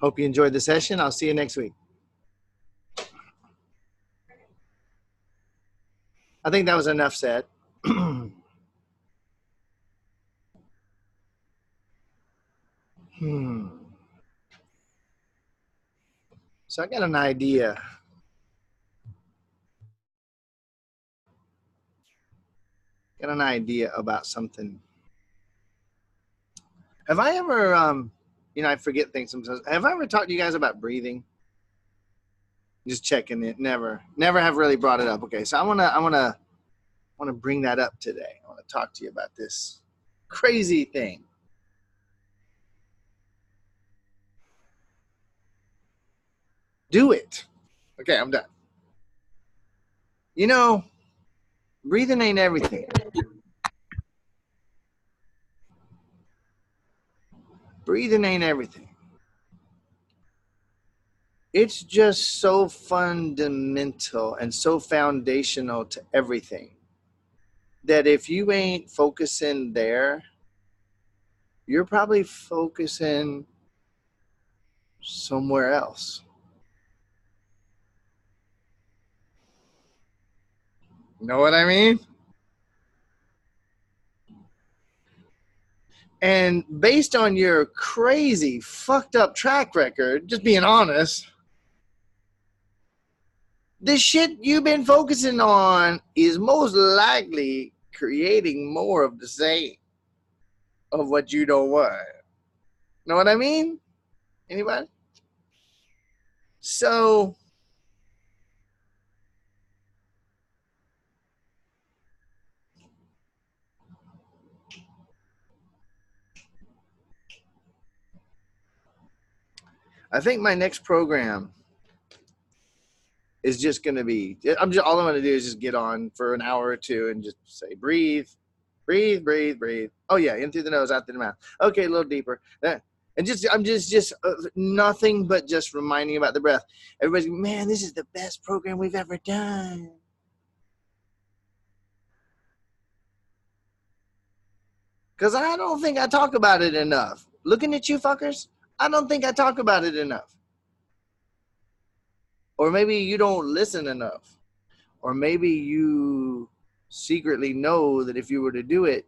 Hope you enjoyed the session. I'll see you next week. I think that was enough said. So I got an idea. About something. Have I ever, I forget things sometimes. Have I ever talked to you guys about breathing? Just checking it. Never have really brought it up. Okay, so I wanna bring that up today. I want to talk to you about this crazy thing. Do it. Okay, I'm done. You know, breathing ain't everything. Breathing ain't everything. It's just so fundamental and so foundational to everything that if you ain't focusing there, you're probably focusing somewhere else. You know what I mean? And based on your crazy, fucked up track record, just being honest, the shit you've been focusing on is most likely creating more of the same of what you don't want. Know what I mean? Anybody? So I think my next program is just going to be, all I'm going to do is just get on for an hour or two and just say, breathe, breathe, breathe, breathe. Oh yeah, in through the nose, out through the mouth. Okay, a little deeper. And I'm just nothing but just reminding about the breath. Everybody's, man, this is the best program we've ever done. Because I don't think I talk about it enough. Looking at you fuckers, I don't think I talk about it enough. Or maybe you don't listen enough. Or maybe you secretly know that if you were to do it,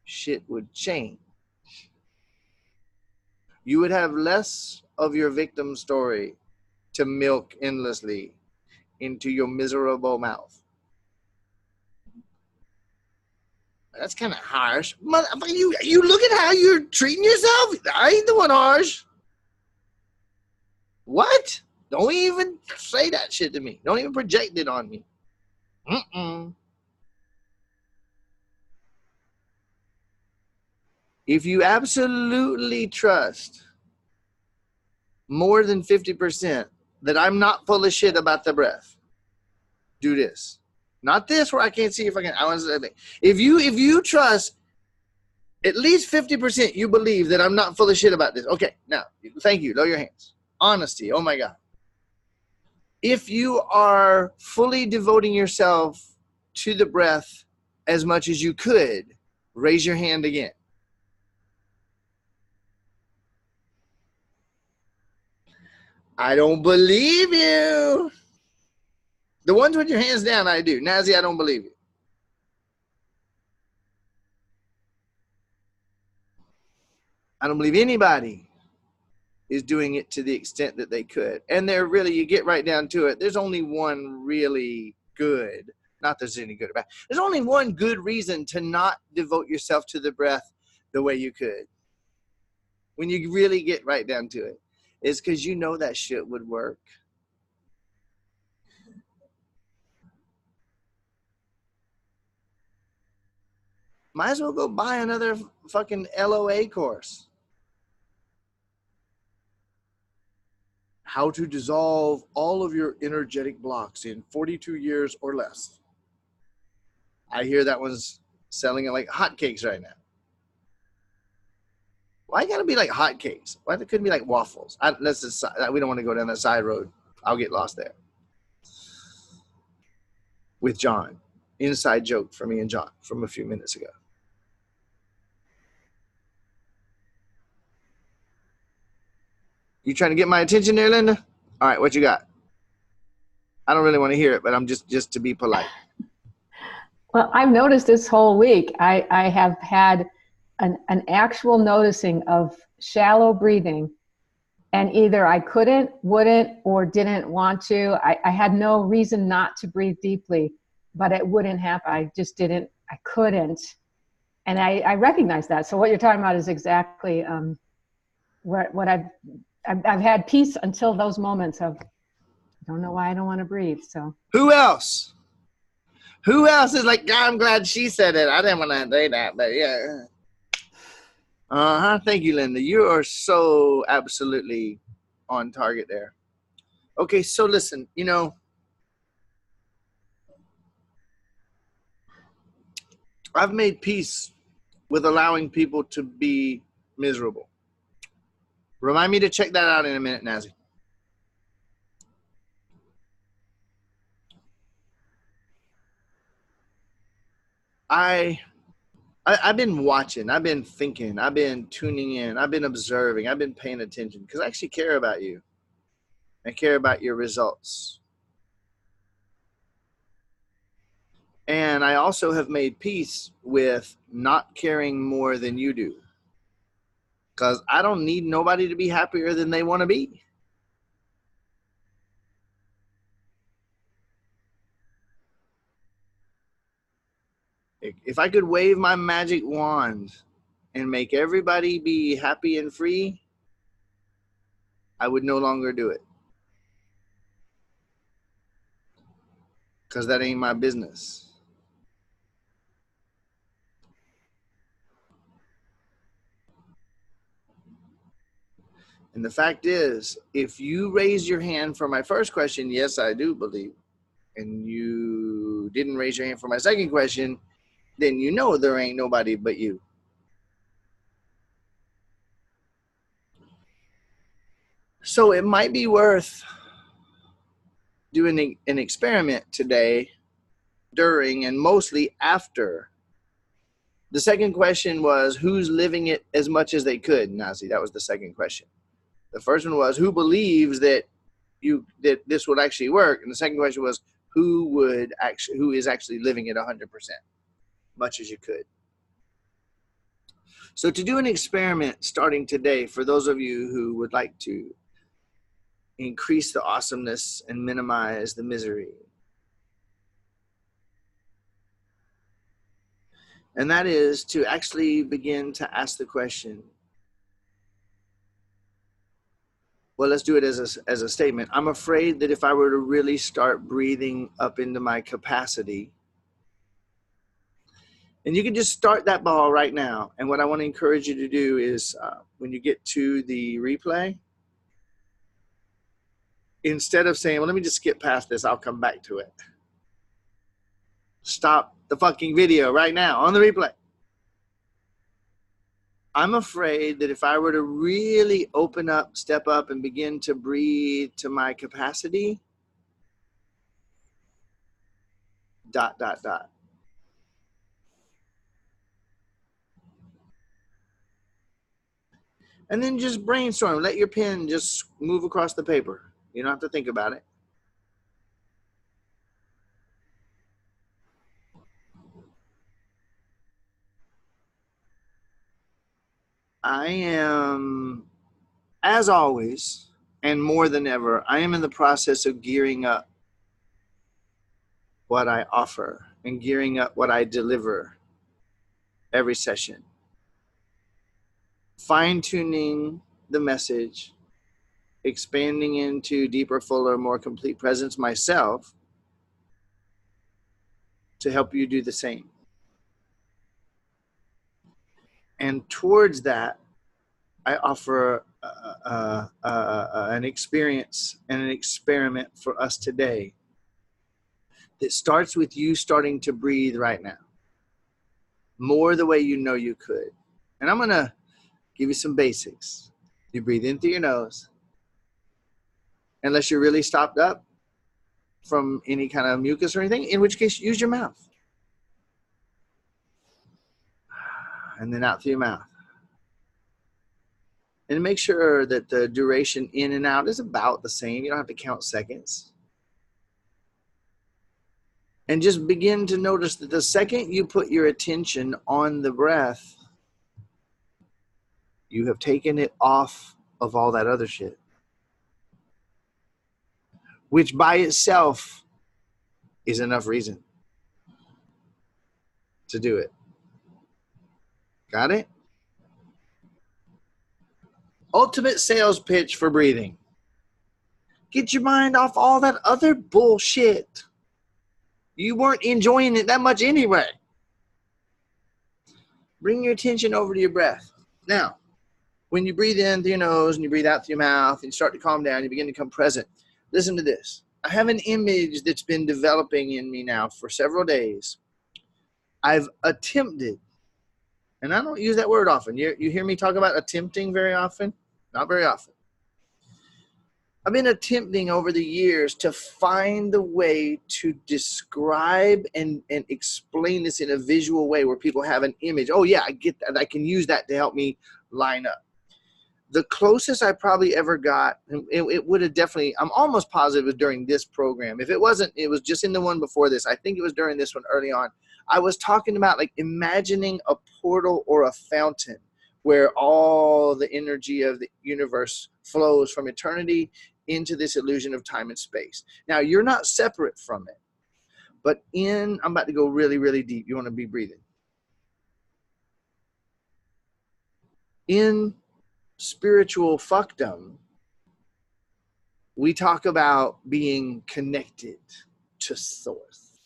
shit would change. You would have less of your victim story to milk endlessly into your miserable mouth. That's kind of harsh. You look at how you're treating yourself. I ain't the one harsh. What? Don't even say that shit to me. Don't even project it on me. If you absolutely trust more than 50% that I'm not full of shit about the breath, do this. Not this where I can't see if I can. I want to say, if you trust at least 50%, you believe that I'm not full of shit about this. Okay, now, thank you. Lower your hands. Honesty. Oh my God. If you are fully devoting yourself to the breath as much as you could, raise your hand again. I don't believe you. The ones with your hands down, I do. Nazi, I don't believe you. I don't believe anybody is doing it to the extent that they could. And they're really, you get right down to it, there's only one really good, not there's any good or bad, there's only one good reason to not devote yourself to the breath the way you could. When you really get right down to it, is because you know that shit would work. Might as well go buy another fucking LOA course. How to dissolve all of your energetic blocks in 42 years or less. I hear that one's selling it like hotcakes right now. Why gotta be like hotcakes? Why it couldn't be like waffles? We don't want to go down that side road. I'll get lost there. With John. Inside joke for me and John from a few minutes ago. You trying to get my attention there, Linda? All right, what you got? I don't really want to hear it, but I'm just to be polite. Well, I've noticed this whole week, I have had an actual noticing of shallow breathing, and either I couldn't, wouldn't, or didn't want to. I had no reason not to breathe deeply, but it wouldn't happen. I just didn't, I couldn't. And I recognize that. So what you're talking about is exactly what I've had peace until those moments of, I don't know why I don't want to breathe. So who else? Who else is like, God, I'm glad she said it. I didn't want to say that, but yeah. Thank you, Linda. You are so absolutely on target there. Okay, so listen, you know, I've made peace with allowing people to be miserable. Remind me to check that out in a minute, Nazi. I've been watching, I've been thinking, I've been tuning in, I've been observing, I've been paying attention because I actually care about you. I care about your results. And I also have made peace with not caring more than you do. Because I don't need nobody to be happier than they want to be. If I could wave my magic wand and make everybody be happy and free, I would no longer do it. Because that ain't my business. And the fact is, if you raise your hand for my first question, yes, I do believe, and you didn't raise your hand for my second question, then you know there ain't nobody but you. So it might be worth doing an experiment today, during, and mostly after. The second question was, who's living it as much as they could? Nazi, that was the second question. The first one was, who believes that this would actually work? And the second question was, who is actually living it 100%, much as you could. So to do an experiment starting today, for those of you who would like to increase the awesomeness and minimize the misery, and that is to actually begin to ask the question, well, let's do it as a statement. I'm afraid that if I were to really start breathing up into my capacity, and you can just start that ball right now. And what I want to encourage you to do is when you get to the replay, instead of saying, well, let me just skip past this, I'll come back to it. Stop the fucking video right now on the replay. I'm afraid that if I were to really open up, step up, and begin to breathe to my capacity, ... And then just brainstorm. Let your pen just move across the paper. You don't have to think about it. I am, as always, and more than ever, I am in the process of gearing up what I offer and gearing up what I deliver every session. Fine-tuning the message, expanding into deeper, fuller, more complete presence myself to help you do the same. And towards that, I offer an experience and an experiment for us today that starts with you starting to breathe right now, more the way you know you could. And I'm going to give you some basics. You breathe in through your nose, unless you're really stopped up from any kind of mucus or anything, in which case use your mouth. And then out through your mouth. And make sure that the duration in and out is about the same. You don't have to count seconds. And just begin to notice that the second you put your attention on the breath, you have taken it off of all that other shit, which by itself is enough reason to do it. Got it? Ultimate sales pitch for breathing. Get your mind off all that other bullshit. You weren't enjoying it that much anyway. Bring your attention over to your breath. Now, when you breathe in through your nose and you breathe out through your mouth and you start to calm down, you begin to become present. Listen to this. I have an image that's been developing in me now for several days. I've attempted, and I don't use that word often. You hear me talk about attempting very often? Not very often. I've been attempting over the years to find a way to describe and explain this in a visual way where people have an image. Oh yeah, I get that. I can use that to help me line up. The closest I probably ever got, and it would have definitely, I'm almost positive it was during this program. If it wasn't, it was just in the one before this. I think it was during this one early on. I was talking about like imagining a portal or a fountain where all the energy of the universe flows from eternity into this illusion of time and space. Now, you're not separate from it, but I'm about to go really, really deep. You want to be breathing. In spiritual fuckdom, we talk about being connected to source,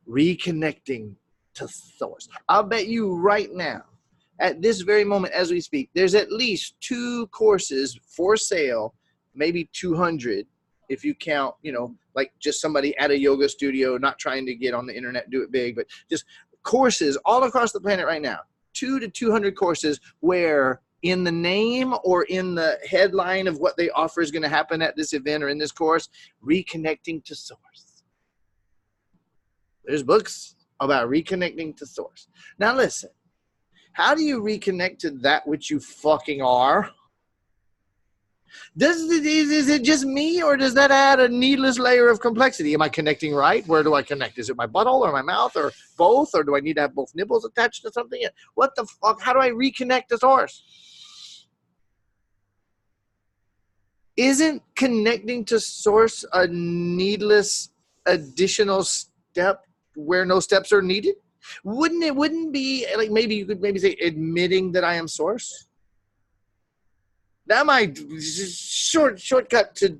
reconnecting to source. I'll bet you right now, at this very moment as we speak, there's at least 2 courses for sale, maybe 200 if you count, like just somebody at a yoga studio, not trying to get on the internet, do it big, but just courses all across the planet right now, 200 to 200 courses where in the name or in the headline of what they offer is going to happen at this event or in this course, reconnecting to source. There's books about reconnecting to source. Now listen, how do you reconnect to that which you fucking are? Is it just me, or does that add a needless layer of complexity? Am I connecting right? Where do I connect? Is it my butthole or my mouth or both? Or do I need to have both nipples attached to something? What the fuck? How do I reconnect to source? Isn't connecting to source a needless additional step where no steps are needed? Wouldn't be like, maybe you could say admitting that I am source? That might shortcut to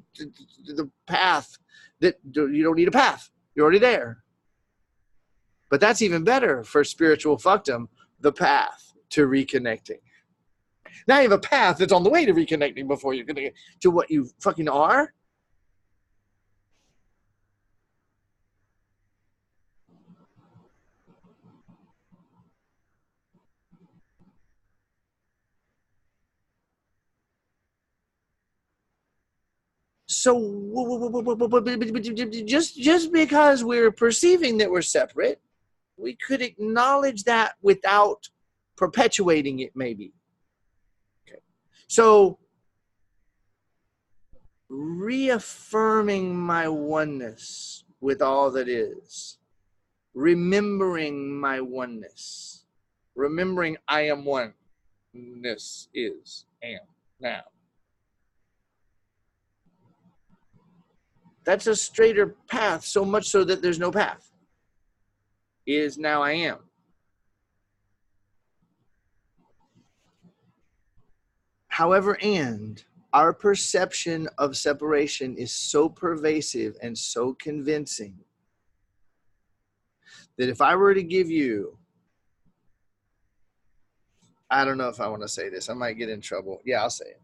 the path that you don't need a path. You're already there. But that's even better for spiritual fuckdom, the path to reconnecting. Now you have a path that's on the way to reconnecting before you're going to get to what you fucking are. So just because we're perceiving that we're separate, we could acknowledge that without perpetuating it, maybe. Okay. So reaffirming my oneness with all that is, remembering my oneness, remembering I am one. This is, am, now. That's a straighter path, so much so that there's no path. Is, now I am. However, and our perception of separation is so pervasive and so convincing that if I were to give you, I don't know if I want to say this, I might get in trouble. Yeah, I'll say it.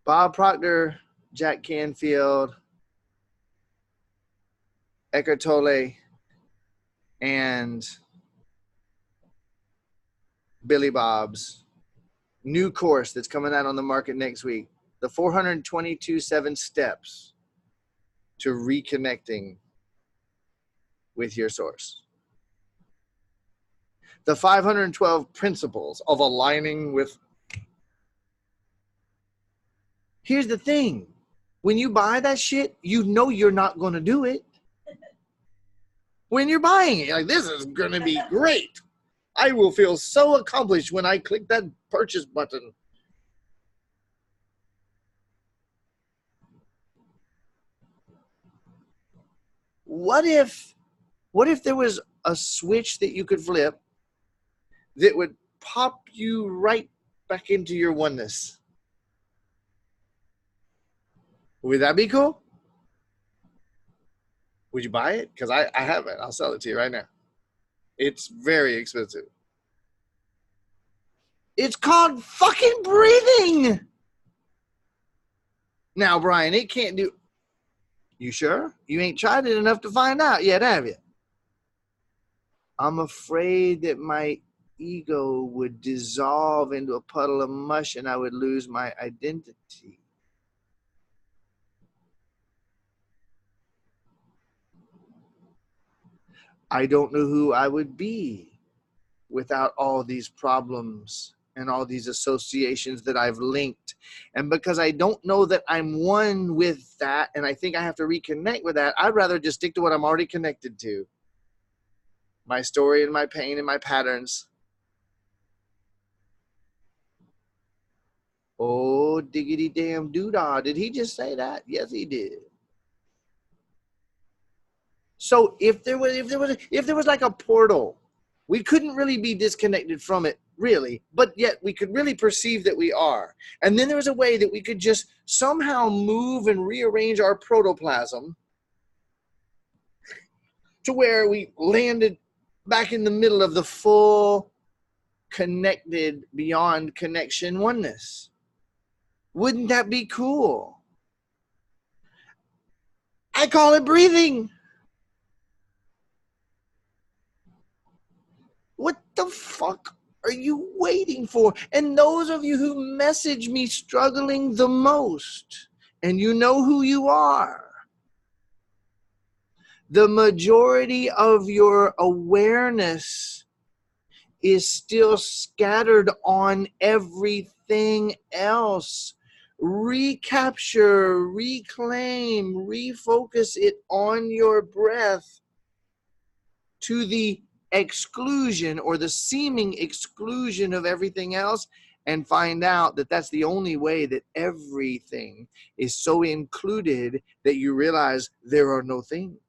Bob Proctor, Jack Canfield, Eckhart Tolle, and Billy Bob's new course that's coming out on the market next week, the 422 7 steps to reconnecting with your source. The 512 principles of aligning with. Here's the thing. When you buy that shit, you know you're not going to do it. When you're buying it, like, this is going to be great. I will feel so accomplished when I click that purchase button. What if there was a switch that you could flip that would pop you right back into your oneness? Would that be cool? Would you buy it? Because I have it. I'll sell it to you right now. It's very expensive. It's called fucking breathing. Now, Brian, it can't do. You sure? You ain't tried it enough to find out yet, have you? I'm afraid that my ego would dissolve into a puddle of mush and I would lose my identity. I don't know who I would be without all these problems and all these associations that I've linked. And because I don't know that I'm one with that, and I think I have to reconnect with that, I'd rather just stick to what I'm already connected to. My story and my pain and my patterns. Oh, diggity damn doodah. Did he just say that? Yes, he did. So if there was like a portal, we couldn't really be disconnected from it, really, but yet we could really perceive that we are. And then there was a way that we could just somehow move and rearrange our protoplasm to where we landed back in the middle of the full connected beyond connection oneness. Wouldn't that be cool? I call it breathing. What the fuck are you waiting for? And those of you who message me struggling the most, and you know who you are, the majority of your awareness is still scattered on everything else. Recapture, reclaim, refocus it on your breath to the exclusion or the seeming exclusion of everything else, and find out that that's the only way that everything is so included that you realize there are no things.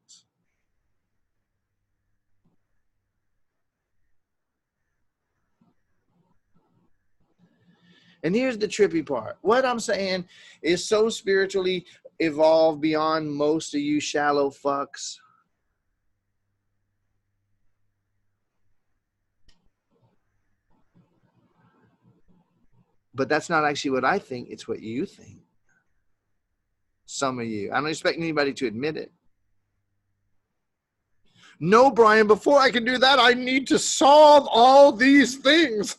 And here's the trippy part. What I'm saying is so spiritually evolved beyond most of you shallow fucks. But that's not actually what I think. It's what you think. Some of you. I don't expect anybody to admit it. No, Brian, before I can do that, I need to solve all these things.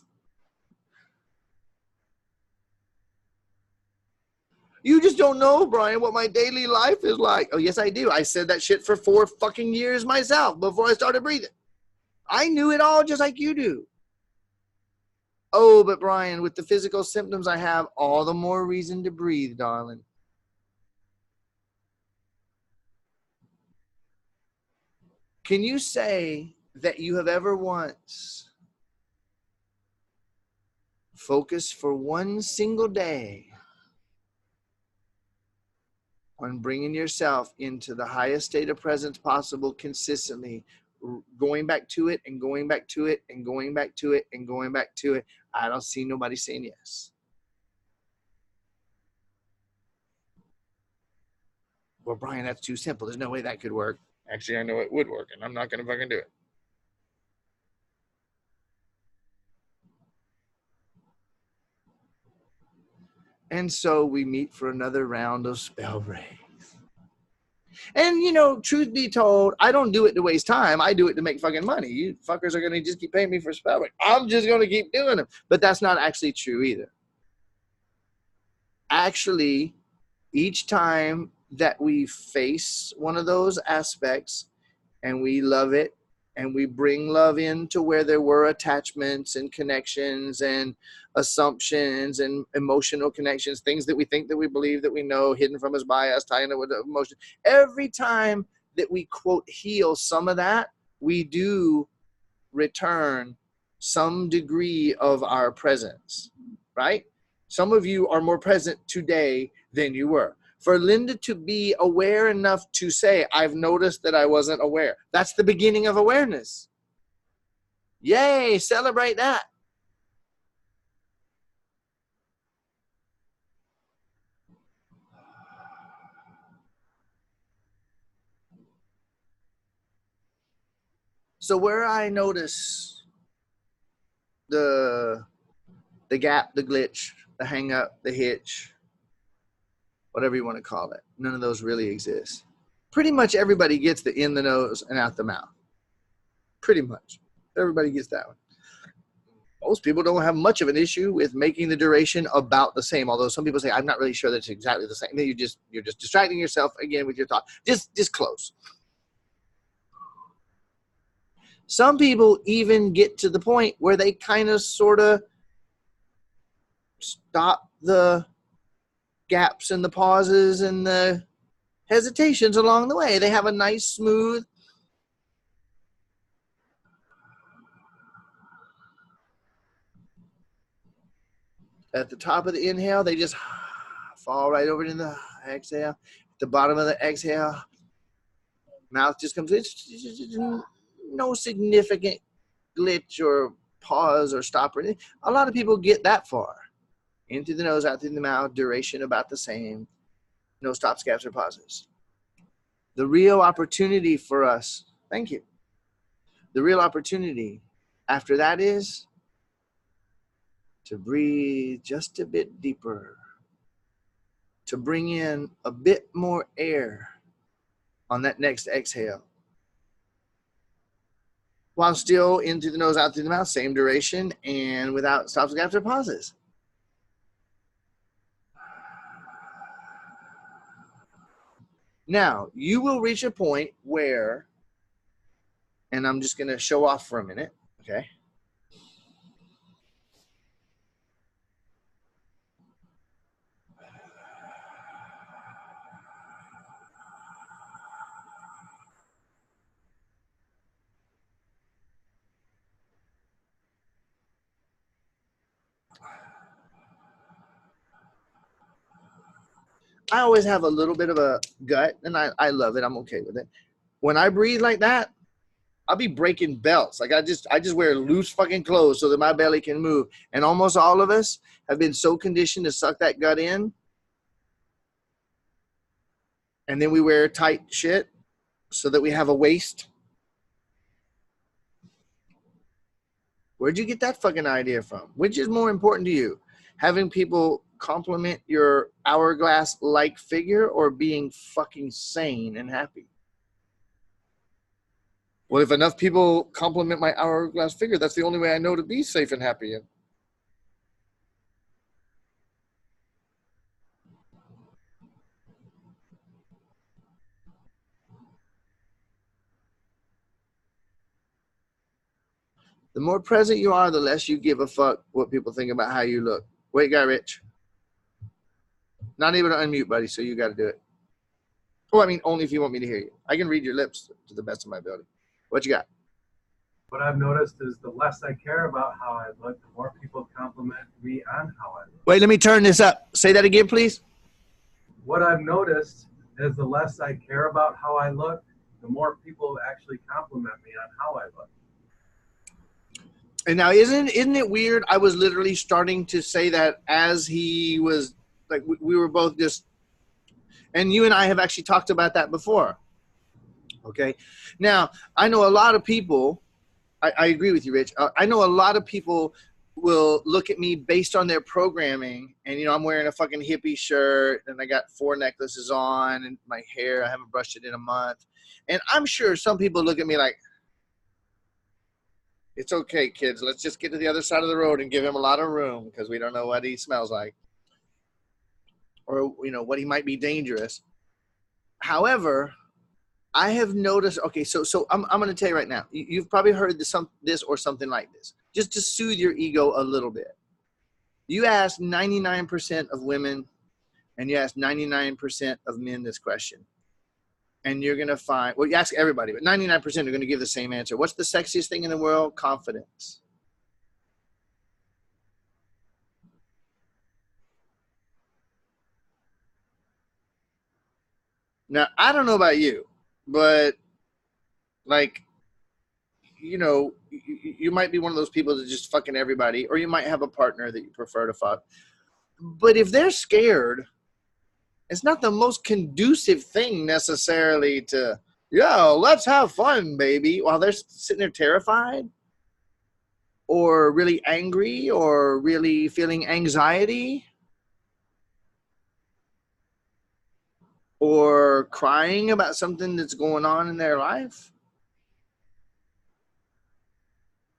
You just don't know, Brian, what my daily life is like. Oh, yes, I do. I said that shit for 4 fucking years myself before I started breathing. I knew it all just like you do. Oh, but Brian, with the physical symptoms I have, all the more reason to breathe, darling. Can you say that you have ever once focused for one single day on bringing yourself into the highest state of presence possible consistently, going back to it and going back to it and going back to it and going back to it? I don't see nobody saying yes. Well, Brian, that's too simple. There's no way that could work. Actually, I know it would work, and I'm not going to fucking do it. And so we meet for another round of spell breaks. And, you know, truth be told, I don't do it to waste time. I do it to make fucking money. You fuckers are going to just keep paying me for spell break. I'm just going to keep doing them. But that's not actually true either. Actually, each time that we face one of those aspects and we love it and we bring love into where there were attachments and connections and assumptions and emotional connections, things that we think that we believe that we know, hidden from us by us, tying it with emotion. Every time that we quote heal some of that, we do return some degree of our presence, right? Some of you are more present today than you were. For Linda to be aware enough to say, I've noticed that I wasn't aware. That's the beginning of awareness. Yay, celebrate that. So where I notice the gap, the glitch, the hang up, the hitch, whatever you want to call it, none of those really exist. Pretty much everybody gets the in the nose and out the mouth. Pretty much. Everybody gets that one. Most people don't have much of an issue with making the duration about the same, although some people say, I'm not really sure that it's exactly the same. Then you're just distracting yourself again with your thought. Just close. Some people even get to the point where they kind of sort of stop the gaps and the pauses and the hesitations along the way. They have a nice, smooth, at the top of the inhale, they just fall right over into the exhale. At the bottom of the exhale, mouth just comes in. No significant glitch or pause or stop or anything. A lot of people get that far. In through the nose, out through the mouth, duration about the same. No stops, gaps, or pauses. The real opportunity for us, thank you. The real opportunity after that is to breathe just a bit deeper, to bring in a bit more air on that next exhale, while still in through the nose, out through the mouth, same duration, and without stops, gaps, or pauses. Now, you will reach a point where, and I'm just going to show off for a minute, okay? I always have a little bit of a gut, and I love it. I'm okay with it. When I breathe like that, I'll be breaking belts. Like I just wear loose fucking clothes so that my belly can move. And almost all of us have been so conditioned to suck that gut in. And then we wear tight shit so that we have a waist. Where'd you get that fucking idea from? Which is more important to you? Having people compliment your hourglass-like figure or being fucking sane and happy? Well, if enough people compliment my hourglass figure, that's the only way I know to be safe and happy. The more present you are, the less you give a fuck what people think about how you look. Wait, guy Rich. Not able to unmute, buddy, so you got to do it. Oh, I mean, only if you want me to hear you. I can read your lips to the best of my ability. What you got? What I've noticed is the less I care about how I look, the more people compliment me on how I look. Wait, let me turn this up. Say that again, please. What I've noticed is the less I care about how I look, the more people actually compliment me on how I look. And now, isn't it weird? I was literally starting to say that as he was, like, we were both just, and you and I have actually talked about that before. Okay. Now, I know a lot of people, I agree with you, Rich. I know a lot of people will look at me based on their programming, and, I'm wearing a fucking hippie shirt, and I got 4 necklaces on, and my hair, I haven't brushed it in a month. And I'm sure some people look at me like, it's okay, kids. Let's just get to the other side of the road and give him a lot of room because we don't know what he smells like or, what he might be dangerous. However, I have noticed, okay, so I'm going to tell you right now, you've probably heard this or something like this, just to soothe your ego a little bit. You ask 99% of women and you ask 99% of men this question. And you're going to find, well, you ask everybody, but 99% are going to give the same answer. What's the sexiest thing in the world? Confidence. Now, I don't know about you, but like, you know, you might be one of those people that just fucking everybody, or you might have a partner that you prefer to fuck. But if they're scared, it's not the most conducive thing necessarily to, yeah, let's have fun, baby, while they're sitting there terrified or really angry or really feeling anxiety or crying about something that's going on in their life.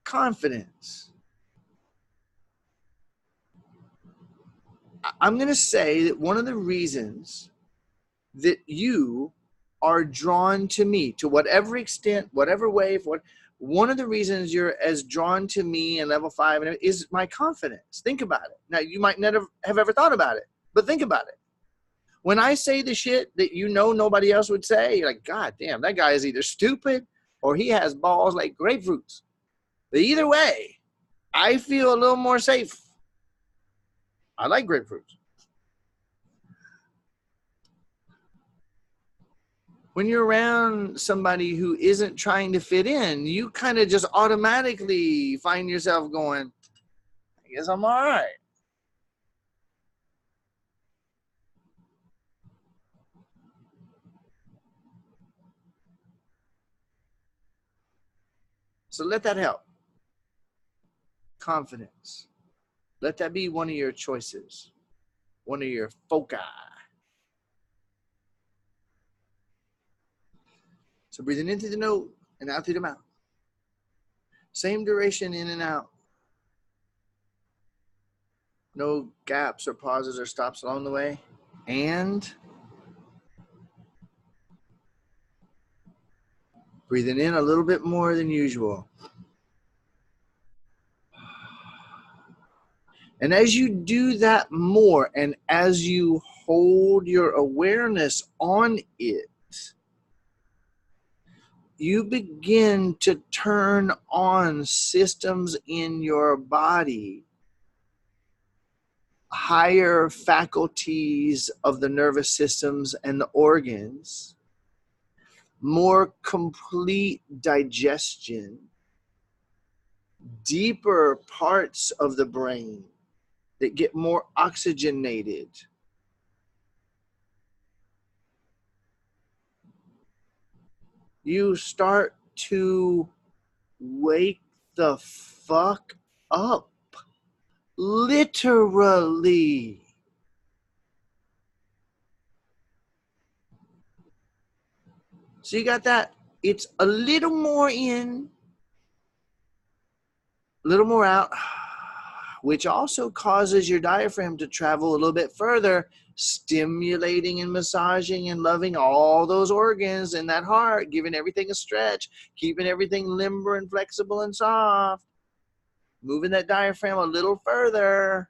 Confidence. I'm going to say that one of the reasons that you are drawn to me, to whatever extent, whatever way, one of the reasons you're as drawn to me in level 5 is my confidence. Think about it. Now, you might never have ever thought about it, but think about it. When I say the shit that you know nobody else would say, you're like, God damn, that guy is either stupid or he has balls like grapefruits. But either way, I feel a little more safe. I like grapefruits. When you're around somebody who isn't trying to fit in, you kind of just automatically find yourself going, I guess I'm all right. So let that help. Confidence. Let that be one of your choices, one of your foci. So breathing in through the nose and out through the mouth. Same duration in and out. No gaps or pauses or stops along the way. And breathing in a little bit more than usual. And as you do that more, and as you hold your awareness on it, you begin to turn on systems in your body, higher faculties of the nervous systems and the organs, more complete digestion, deeper parts of the brain that get more oxygenated. You start to wake the fuck up. Literally. So you got that. It's a little more in, a little more out, which also causes your diaphragm to travel a little bit further, stimulating and massaging and loving all those organs in that heart, giving everything a stretch, keeping everything limber and flexible and soft, moving that diaphragm a little further.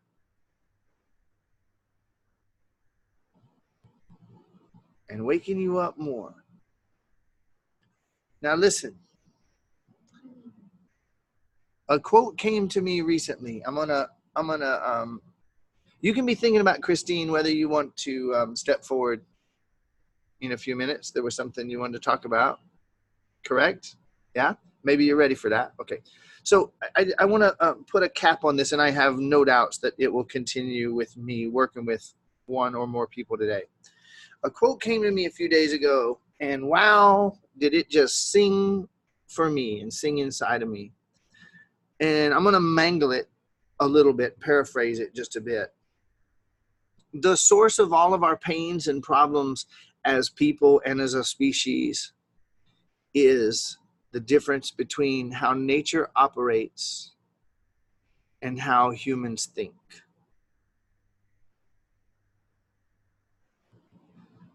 And waking you up more. Now listen. A quote came to me recently. You can be thinking about Christine, whether you want to step forward in a few minutes. There was something you wanted to talk about, correct? Yeah? Maybe you're ready for that. Okay. So I want to put a cap on this, and I have no doubts that it will continue with me working with one or more people today. A quote came to me a few days ago, and wow, did it just sing for me and sing inside of me. And I'm going to mangle it a little bit, paraphrase it just a bit. The source of all of our pains and problems as people and as a species is the difference between how nature operates and how humans think.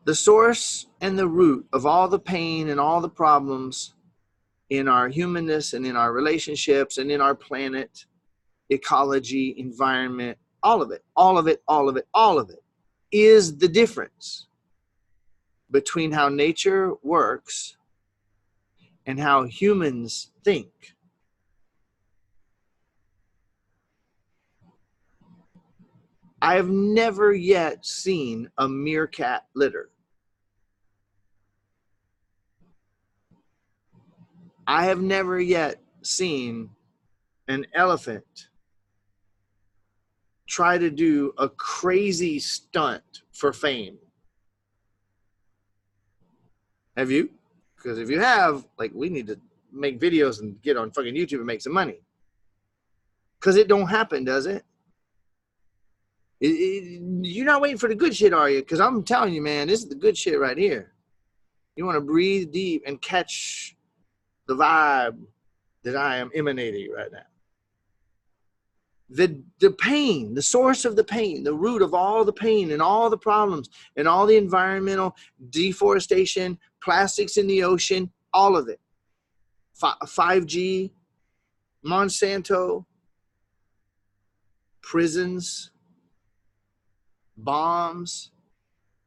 The source and the root of all the pain and all the problems in our humanness and in our relationships and in our planet, ecology, environment, all of it, all of it, all of it, all of it is the difference between how nature works and how humans think. I have never yet seen a meerkat litter. I have never yet seen an elephant try to do a crazy stunt for fame. Have you? Because if you have, like, we need to make videos and get on fucking YouTube and make some money. Because it don't happen, does it? You're not waiting for the good shit, are you? Because I'm telling you, man, this is the good shit right here. You want to breathe deep and catch the vibe that I am emanating right now. The pain, the source of the pain, the root of all the pain and all the problems and all the environmental deforestation, plastics in the ocean, all of it. 5G, Monsanto, prisons, bombs,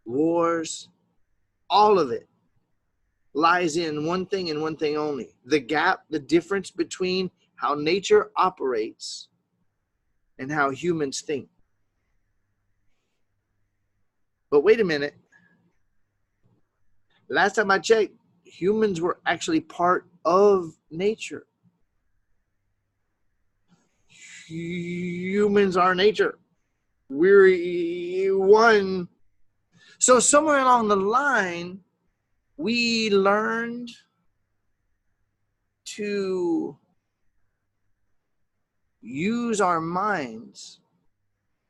wars, all of it lies in one thing and one thing only. The gap, the difference between how nature operates and how humans think. But wait a minute. Last time I checked, humans were actually part of nature. Humans are nature. We're one. So somewhere along the line, we learned to use our minds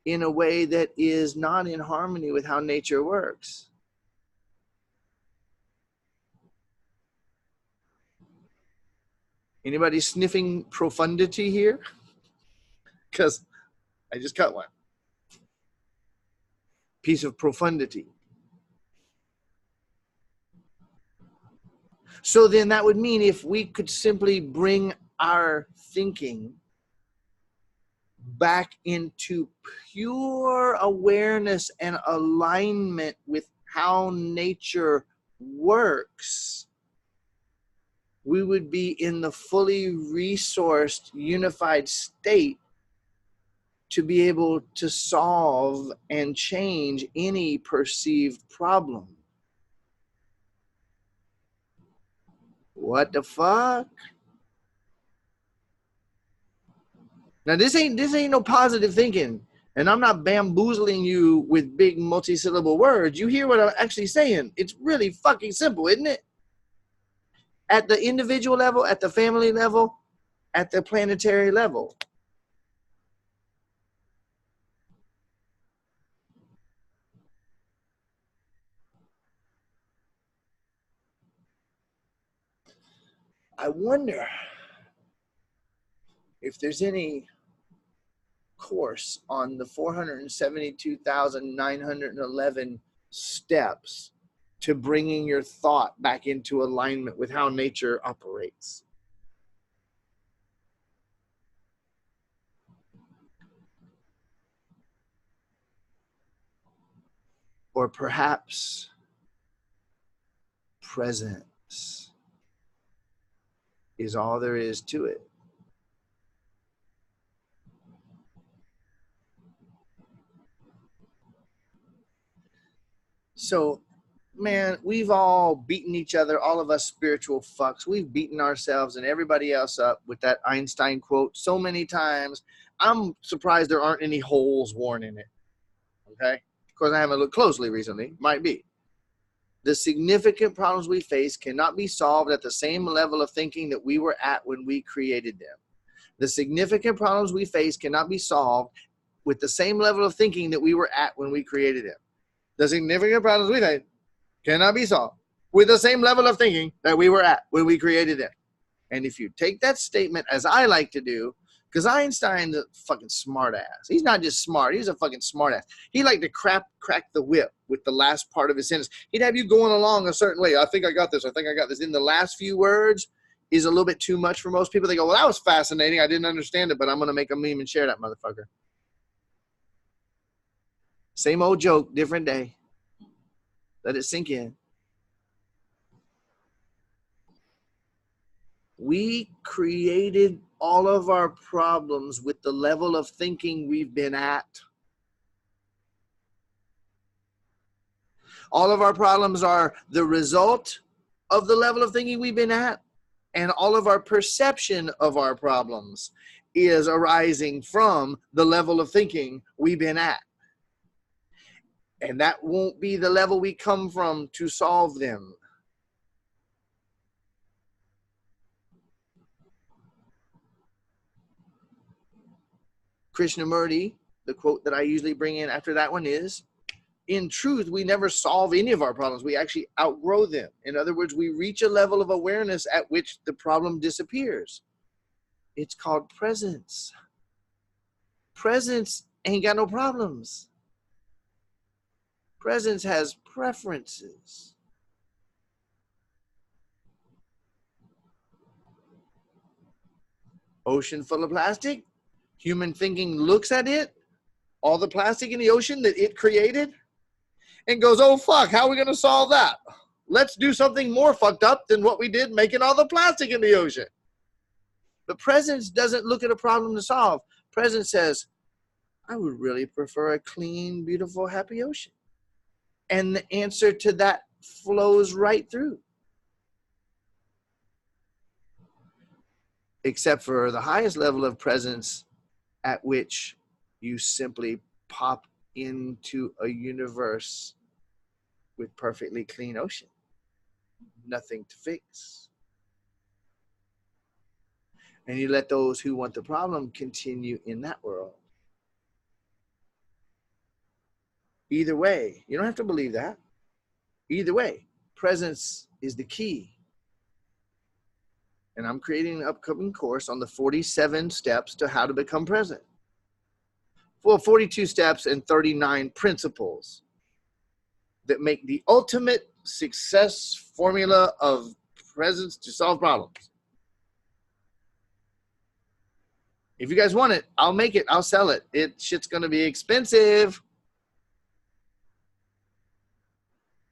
in a way that is not in harmony with how nature works. Anybody sniffing profundity here? Because I just cut one. Piece of profundity. So then that would mean if we could simply bring our thinking back into pure awareness and alignment with how nature works, we would be in the fully resourced, unified state to be able to solve and change any perceived problem. What the fuck? Now this ain't no positive thinking, and I'm not bamboozling you with big multi-syllable words. You hear what I'm actually saying? It's really fucking simple, isn't it? At the individual level, at the family level, at the planetary level. I wonder if there's any course on the 472,911 steps to bringing your thought back into alignment with how nature operates. Or perhaps presence is all there is to it. So, man, we've all beaten each other, all of us spiritual fucks. We've beaten ourselves and everybody else up with that Einstein quote so many times. I'm surprised there aren't any holes worn in it. Okay? Of course, I haven't looked closely recently. Might be. The significant problems we face cannot be solved at the same level of thinking that we were at when we created them. The significant problems we face cannot be solved with the same level of thinking that we were at when we created them. The significant problems we face cannot be solved with the same level of thinking that we were at when we created them. And if you take that statement, as I like to do, Because Einstein's a fucking smart ass. He's not just smart. He's a fucking smart ass. He liked to crack the whip with the last part of his sentence. He'd have you going along a certain way. I think I got this. I think I got this. In the last few words is a little bit too much for most people. They go, well, that was fascinating. I didn't understand it, but I'm going to make a meme and share that motherfucker. Same old joke, different day. Let it sink in. We created all of our problems with the level of thinking we've been at. All of our problems are the result of the level of thinking we've been at, and all of our perception of our problems is arising from the level of thinking we've been at. And that won't be the level we come from to solve them. Krishnamurti, the quote that I usually bring in after that one is, in truth, we never solve any of our problems. We actually outgrow them. In other words, we reach a level of awareness at which the problem disappears. It's called presence. Presence ain't got no problems. Presence has preferences. Ocean full of plastic. Human thinking looks at it, all the plastic in the ocean that it created, and goes, oh, fuck, how are we going to solve that? Let's do something more fucked up than what we did making all the plastic in the ocean. But presence doesn't look at a problem to solve. Presence says, I would really prefer a clean, beautiful, happy ocean. And the answer to that flows right through. Except for the highest level of presence at which you simply pop into a universe with perfectly clean ocean. Nothing to fix. And you let those who want the problem continue in that world. Either way, you don't have to believe that. Either way, presence is the key. And I'm creating an upcoming course on the 47 steps to how to become present. Well, 42 steps and 39 principles that make the ultimate success formula of presence to solve problems. If you guys want it, I'll make it. I'll sell it. Shit's going to be expensive.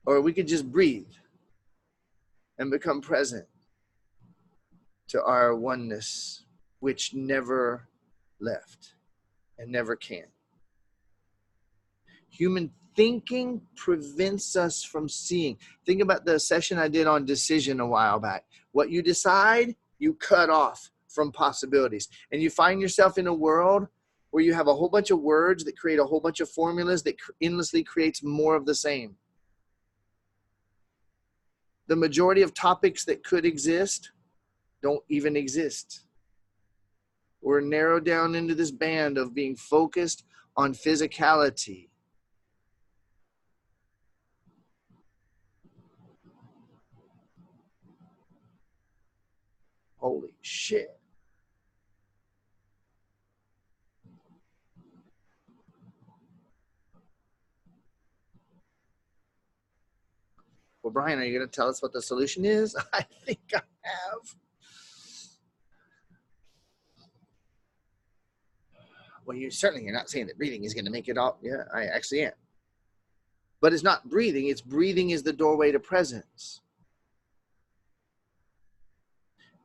Or we could just breathe and become present to our oneness, which never left and never can. Human thinking prevents us from seeing. Think about the session I did on decision a while back. What you decide, you cut off from possibilities. And you find yourself in a world where you have a whole bunch of words that create a whole bunch of formulas that endlessly creates more of the same. The majority of topics that could exist don't even exist. We're narrowed down into this band of being focused on physicality. Holy shit. Well, Brian, are you going to tell us what the solution is? I think I have. Well, you're not saying that breathing is going to make it all. Yeah, I actually am. But it's not breathing. It's breathing is the doorway to presence.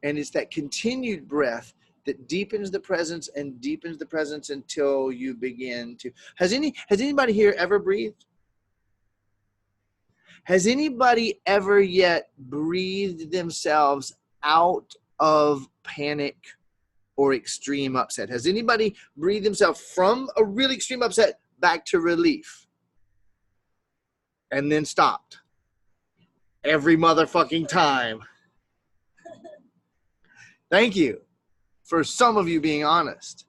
And it's that continued breath that deepens the presence and deepens the presence until you begin to. Has anybody here ever breathed? Has anybody ever yet breathed themselves out of panic or extreme upset? Has anybody breathed themselves from a really extreme upset back to relief and then stopped? Every motherfucking time. Thank you for some of you being honest.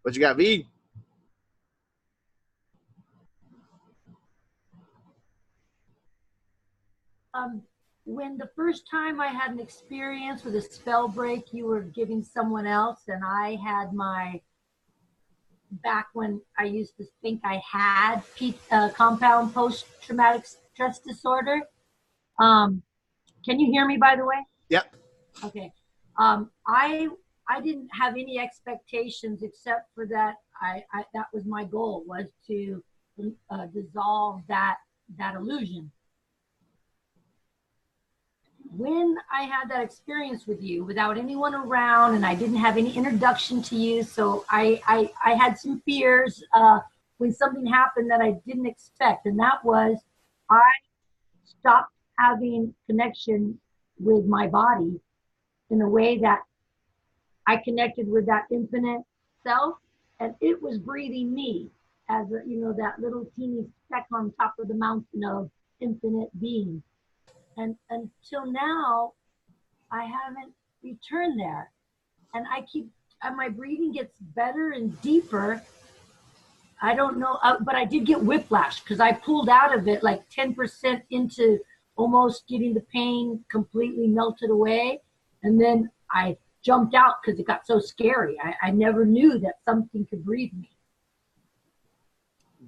What you got, V? When the first time I had an experience with a spell break, you were giving someone else, and I had my back when I used to think I had compound post-traumatic stress disorder. Can you hear me, by the way? Yep. Okay. I didn't have any expectations except for that. That was my goal, was to dissolve that illusion. When I had that experience with you without anyone around, and I didn't have any introduction to you, so I had some fears when something happened that I didn't expect, and that was I stopped having connection with my body in a way that I connected with that infinite self, and it was breathing me as a, that little teeny speck on top of the mountain of infinite being. And until now, I haven't returned there. And my breathing gets better and deeper. I don't know, but I did get whiplash because I pulled out of it like 10% into almost getting the pain completely melted away. And then I jumped out because it got so scary. I never knew that something could breathe me.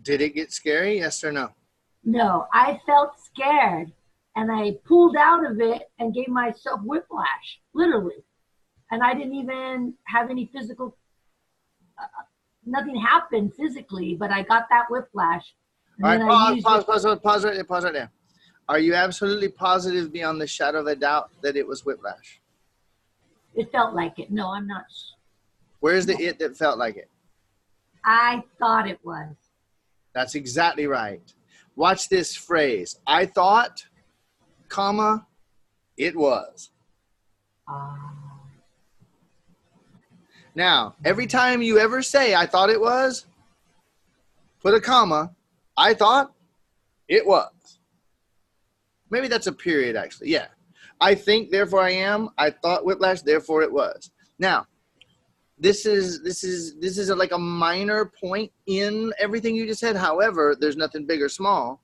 Did it get scary? Yes or no? No, I felt scared. And I pulled out of it and gave myself whiplash, literally. And I didn't even have any physical, nothing happened physically, but I got that whiplash. And all right, pause right there. Are you absolutely positive beyond the shadow of a doubt that it was whiplash? It felt like it. No, I'm not. Where's the it that felt like it? I thought it was. That's exactly right. Watch this phrase. I thought, comma, it was. Now, every time you ever say, I thought it was, put a comma, I thought it was. Maybe that's a period, actually. Yeah. I think, therefore I am. I thought whiplash, therefore it was. Now, this is like a minor point in everything you just said. However, there's nothing big or small.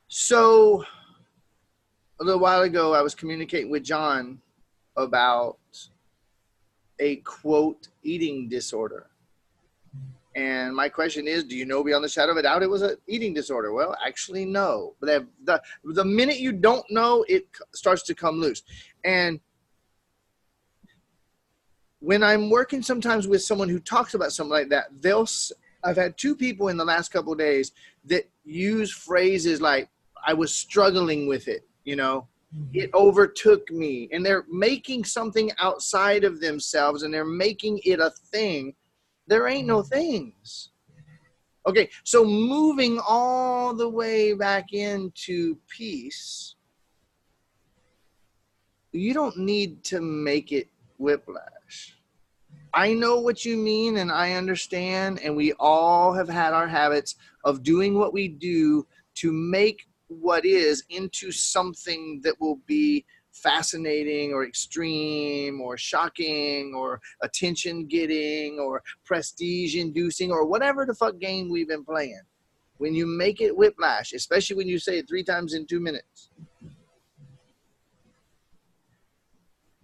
So a little while ago, I was communicating with John about a quote eating disorder. And my question is, do you know beyond the shadow of a doubt it was an eating disorder? Well, actually, no. But the minute you don't know, it starts to come loose. And when I'm working sometimes with someone who talks about something like that, I've had two people in the last couple of days that use phrases like, I was struggling with it, it overtook me. And they're making something outside of themselves and they're making it a thing. There ain't no things. Okay, so moving all the way back into peace, you don't need to make it whiplash. I know what you mean and I understand, and we all have had our habits of doing what we do to make what is into something that will be fascinating or extreme or shocking or attention getting or prestige inducing or whatever the fuck game we've been playing. When you make it whiplash, especially when you say it 3 times in 2 minutes,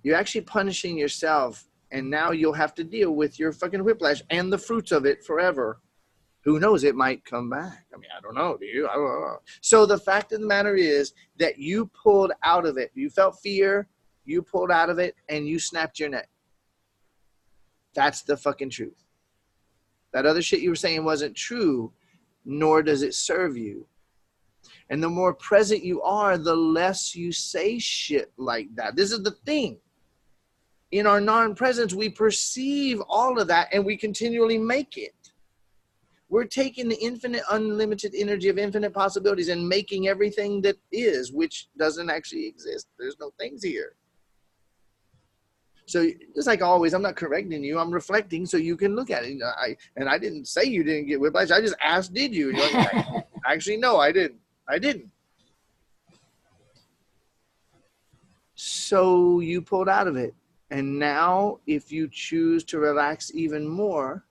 you're actually punishing yourself, and now you'll have to deal with your fucking whiplash and the fruits of it forever. Who knows? It might come back. I mean, I don't know. Do you? I don't know. So the fact of the matter is that you pulled out of it. You felt fear. You pulled out of it and you snapped your neck. That's the fucking truth. That other shit you were saying wasn't true, nor does it serve you. And the more present you are, the less you say shit like that. This is the thing. In our non-presence, we perceive all of that and we continually make it. We're taking the infinite, unlimited energy of infinite possibilities and making everything that is, which doesn't actually exist. There's no things here. So just like always, I'm not correcting you. I'm reflecting so you can look at it. I didn't say you didn't get whiplash. I just asked, did you? You're like, actually, no, I didn't. I didn't. So you pulled out of it. And now if you choose to relax even more,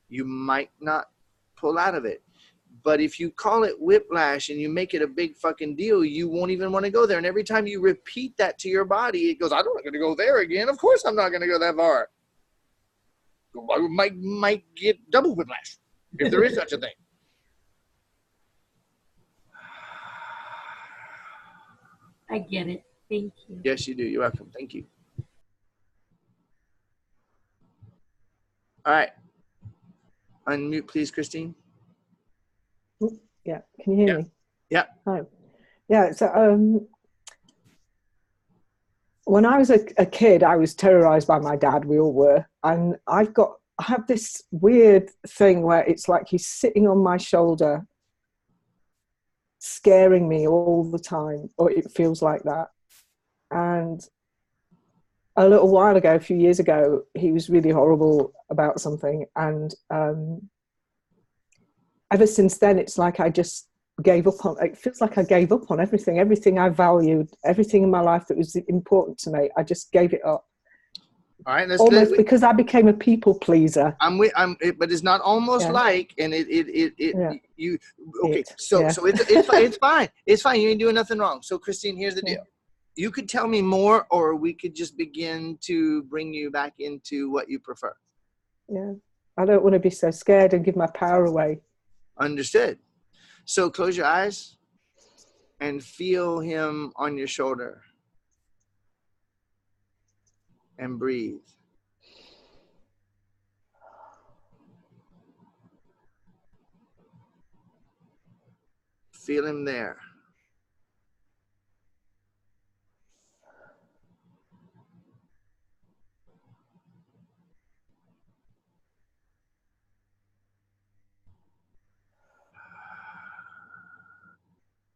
you might not pull out of it. But if you call it whiplash and you make it a big fucking deal, you won't even want to go there. And every time you repeat that to your body, it goes, I'm not going to go there again. Of course I'm not going to go that far. I might get double whiplash, if there is such a thing. I get it. Thank you. Yes, you do. You're welcome. Thank you. All right. Unmute, please, Christine. Yeah, can you hear me? Yeah. Hi. Yeah, so when I was a kid, I was terrorized by my dad. We all were. And I have this weird thing where it's like he's sitting on my shoulder, scaring me all the time, or it feels like that. And a little while ago, a few years ago, he was really horrible about something. And ever since then, it's like I just gave up on, it feels like I gave up on everything I valued, everything in my life that was important to me. I just gave it up. All right, almost because I became a people pleaser. But it's not almost like, and it's fine. It's fine. You ain't doing nothing wrong. So Christine, here's the deal. You could tell me more, or we could just begin to bring you back into what you prefer. Yeah, I don't want to be so scared and give my power away. Understood. So close your eyes and feel him on your shoulder and breathe. Feel him there.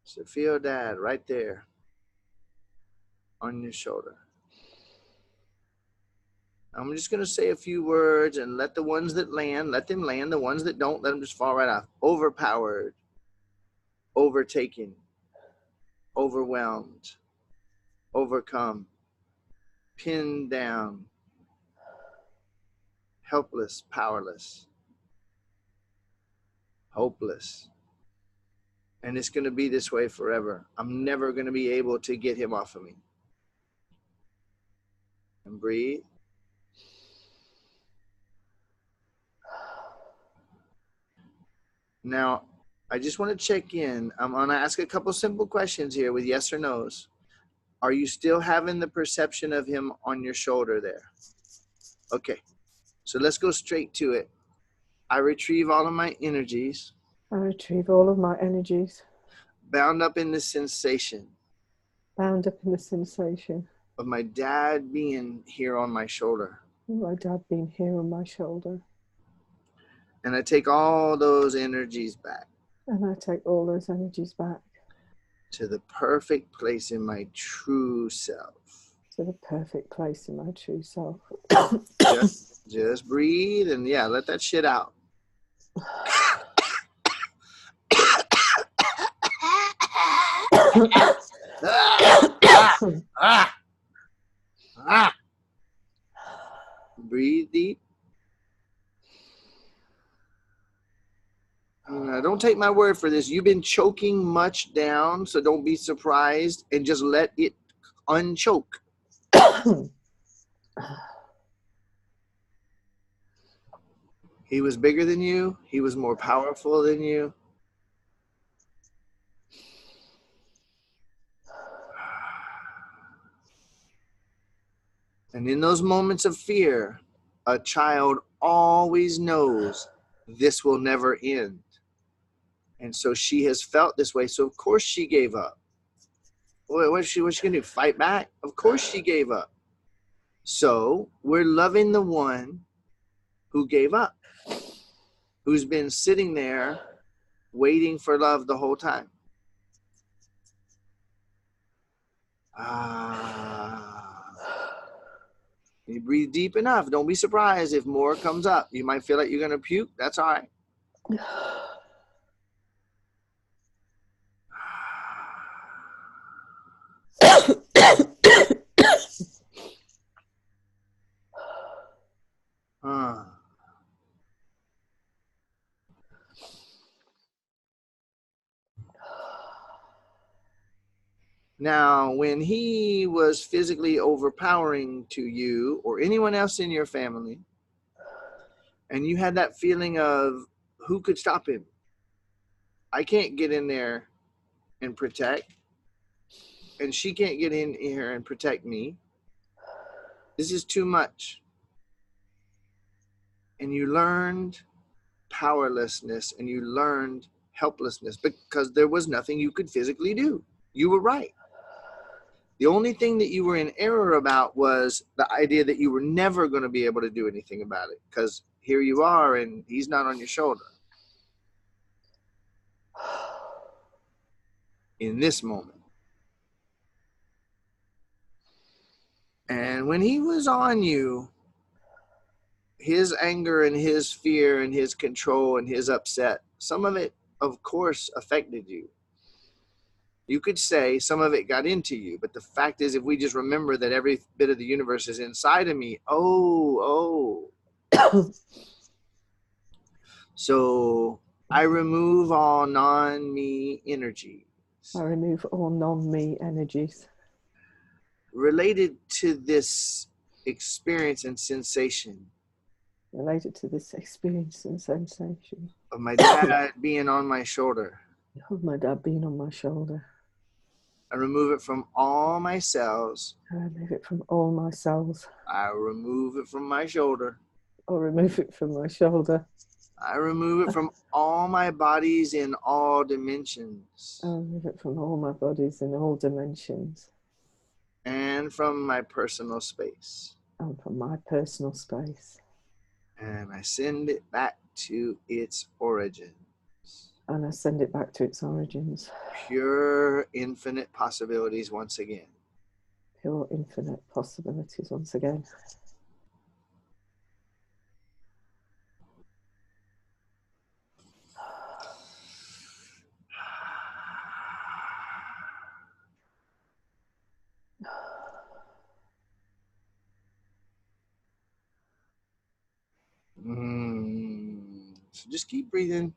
So feel Dad right there on your shoulder. I'm just going to say a few words and let the ones that land, let them land. The ones that don't, let them just fall right off. Overpowered, overtaken, overwhelmed, overcome, pinned down, helpless, powerless, hopeless. And it's going to be this way forever. I'm never going to be able to get him off of me. And breathe. Now, I just want to check in. I'm going to ask a couple simple questions here with yes or no's. Are you still having the perception of him on your shoulder there? Okay. So let's go straight to it. I retrieve all of my energies. I retrieve all of my energies. Bound up in the sensation. Bound up in the sensation. Of my dad being here on my shoulder. My dad being here on my shoulder. And I take all those energies back. And I take all those energies back. To the perfect place in my true self. To the perfect place in my true self. Just breathe and let that shit out. Breathe deep. Don't take my word for this. You've been choking much down, so don't be surprised and just let it unchoke. He was bigger than you. He was more powerful than you. And in those moments of fear, a child always knows this will never end. And so she has felt this way. So of course she gave up. What's she going to do? Fight back? Of course she gave up. So we're loving the one who gave up, who's been sitting there waiting for love the whole time. You breathe deep enough. Don't be surprised if more comes up. You might feel like you're going to puke. That's all right. Now, when he was physically overpowering to you or anyone else in your family, and you had that feeling of who could stop him? I can't get in there and protect, and she can't get in here and protect me. This is too much. And you learned powerlessness and you learned helplessness because there was nothing you could physically do. You were right. The only thing that you were in error about was the idea that you were never going to be able to do anything about it, because here you are and he's not on your shoulder in this moment. And when he was on you, his anger and his fear and his control and his upset, some of it, of course, affected you. You could say some of it got into you, but the fact is, if we just remember that every bit of the universe is inside of me, so I remove all non-me energies. I remove all non-me energies related to this experience and sensation. Related to this experience and sensation. Of my dad being on my shoulder. Of my dad being on my shoulder. I remove it from all my cells. I remove it from all my cells. I remove it from my shoulder. I remove it from my shoulder. I remove it from all my bodies in all dimensions. I remove it from all my bodies in all dimensions. And from my personal space. And from my personal space. And I send it back to its origins. And I send it back to its origins. Pure infinite possibilities once again. Pure infinite possibilities once again. So just keep breathing.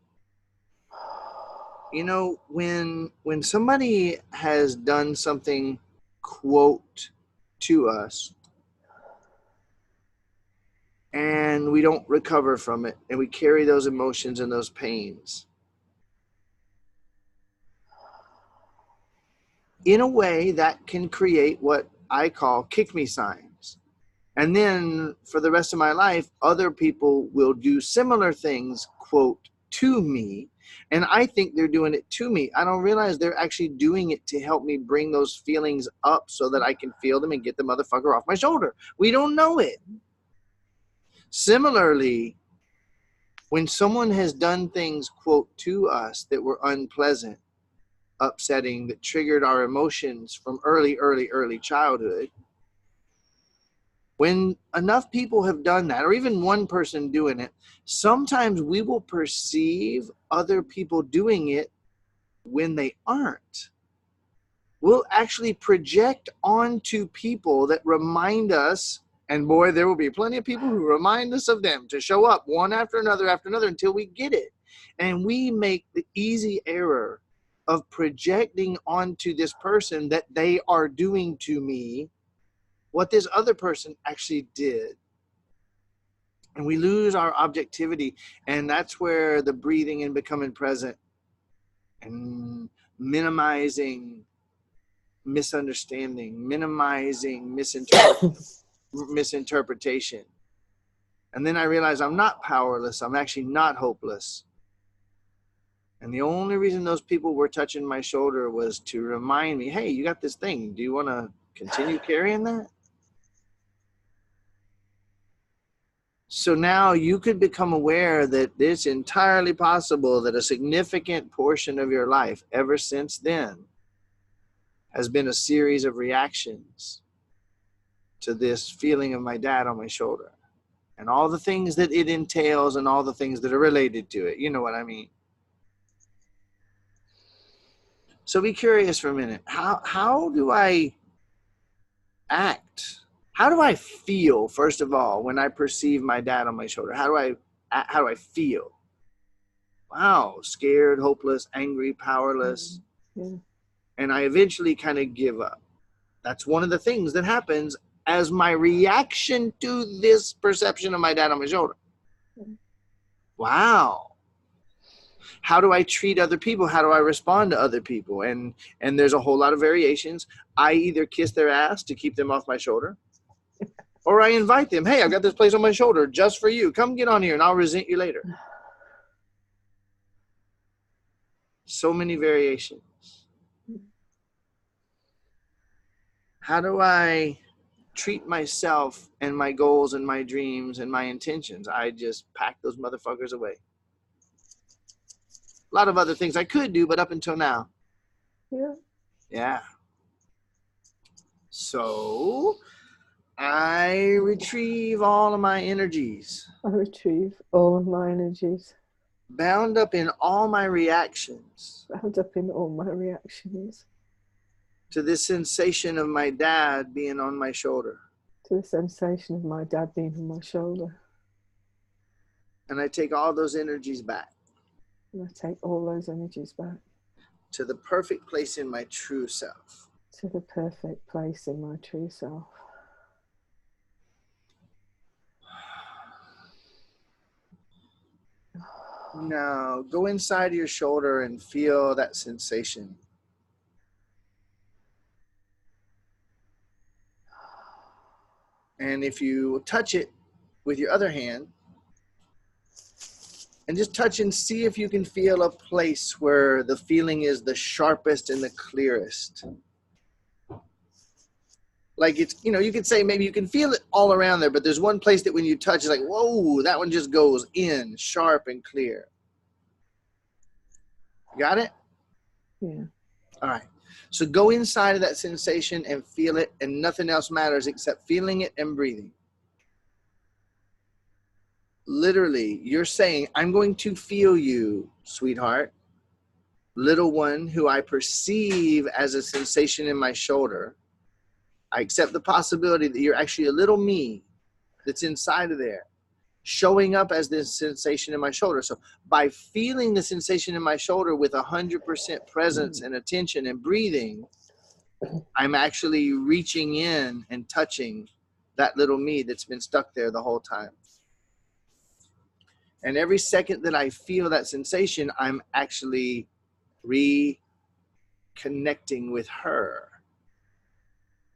You know, when somebody has done something, quote, to us, and we don't recover from it, and we carry those emotions and those pains, in a way that can create what I call kick me signs. And then for the rest of my life, other people will do similar things, quote, to me. And I think they're doing it to me. I don't realize they're actually doing it to help me bring those feelings up so that I can feel them and get the motherfucker off my shoulder. We don't know it. Similarly, when someone has done things, quote, to us that were unpleasant, upsetting, that triggered our emotions from early childhood, when enough people have done that, or even one person doing it, sometimes we will perceive other people doing it when they aren't. We'll actually project onto people that remind us, and boy, there will be plenty of people who remind us of them to show up one after another until we get it. And we make the easy error of projecting onto this person that they are doing to me what this other person actually did. And we lose our objectivity. And that's where the breathing and becoming present and minimizing misunderstanding, minimizing misinterpretation. And then I realize I'm not powerless. I'm actually not hopeless. And the only reason those people were touching my shoulder was to remind me, hey, you got this thing. Do you want to continue carrying that? So now you could become aware that it's entirely possible that a significant portion of your life ever since then has been a series of reactions to this feeling of my dad on my shoulder and all the things that it entails and all the things that are related to it. You know what I mean? So be curious for a minute. How do I act? How do I feel, first of all, when I perceive my dad on my shoulder? How do I feel? Wow, scared, hopeless, angry, powerless. Yeah. And I eventually kind of give up. That's one of the things that happens as my reaction to this perception of my dad on my shoulder. Wow. How do I treat other people? How do I respond to other people? And there's a whole lot of variations. I either kiss their ass to keep them off my shoulder, or I invite them. Hey, I've got this place on my shoulder just for you. Come get on here and I'll resent you later. So many variations. How do I treat myself and my goals and my dreams and my intentions? I just pack those motherfuckers away. A lot of other things I could do, but up until now. Yeah. So I retrieve all of my energies. I retrieve all of my energies. Bound up in all my reactions. Bound up in all my reactions. To this sensation of my dad being on my shoulder. To the sensation of my dad being on my shoulder. And I take all those energies back. And I take all those energies back. To the perfect place in my true self. To the perfect place in my true self. Now, go inside your shoulder and feel that sensation. And if you touch it with your other hand, and just touch and see if you can feel a place where the feeling is the sharpest and the clearest. Like it's, you could say maybe you can feel it all around there, but there's one place that when you touch, it's like, whoa, that one just goes in sharp and clear. Got it? Yeah. All right. So go inside of that sensation and feel it, and nothing else matters except feeling it and breathing. Literally, you're saying, I'm going to feel you, sweetheart, little one who I perceive as a sensation in my shoulder. I accept the possibility that you're actually a little me that's inside of there, showing up as this sensation in my shoulder. So by feeling the sensation in my shoulder with 100% presence and attention and breathing, I'm actually reaching in and touching that little me that's been stuck there the whole time. And every second that I feel that sensation, I'm actually reconnecting with her.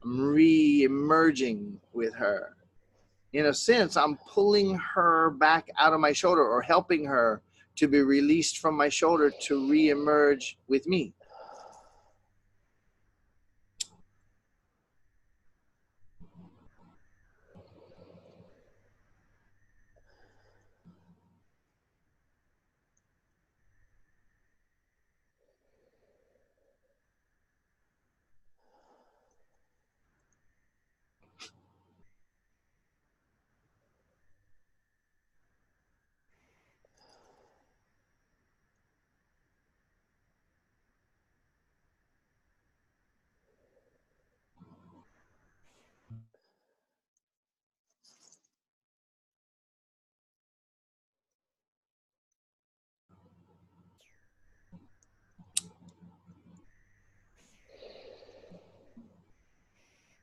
I'm re-emerging with her. In a sense, I'm pulling her back out of my shoulder or helping her to be released from my shoulder to re-emerge with me.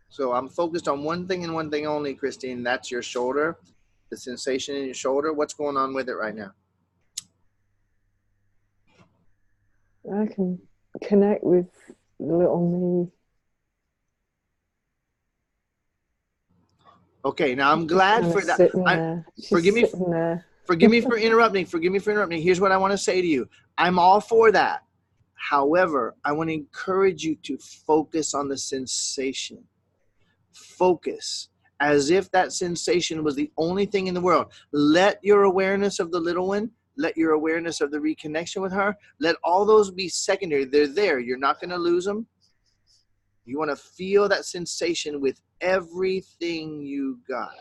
So I'm focused on one thing and one thing only, Christine. That's your shoulder, the sensation in your shoulder. What's going on with it right now? I can connect with the little me. Okay, now I'm glad for that. Forgive me for interrupting. Forgive me for interrupting. Here's what I want to say to you. I'm all for that. However, I want to encourage you to focus on the sensation. Focus as if that sensation was the only thing in the world. Let your awareness of the little one, let your awareness of the reconnection with her, let all those be secondary. They're there. You're not going to lose them. You want to feel that sensation with everything you got.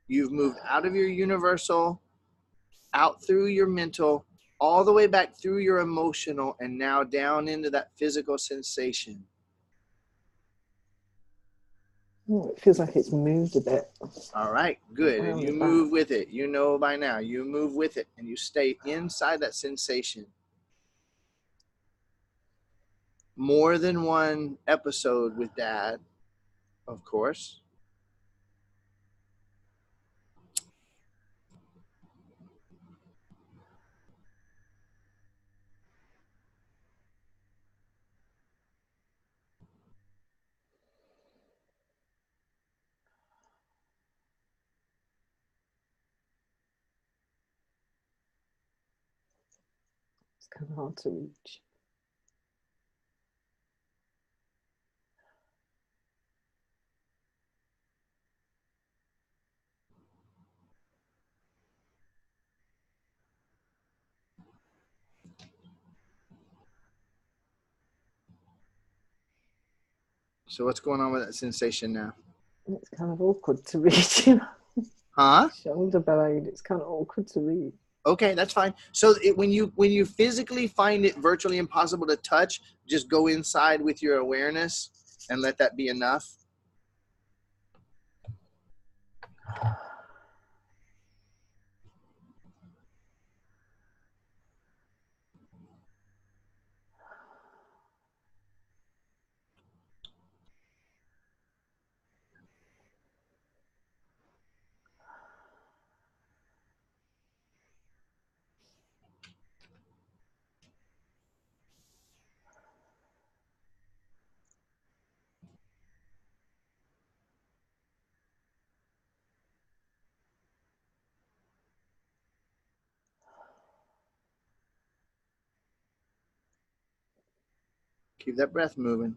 You've moved out of your universal, out through your mental, all the way back through your emotional, and now down into that physical sensation. It feels like it's moved a bit. All right, good. And you move with it. You know by now. You move with it, and you stay inside that sensation. more than one episode with Dad, of course. It's kind of hard to reach. So what's going on with that sensation now? It's kind of awkward to reach, you know. Huh? Shoulder blade. It's kind of awkward to reach. Okay, that's fine. So when you physically find it virtually impossible to touch, just go inside with your awareness and let that be enough. Keep that breath moving.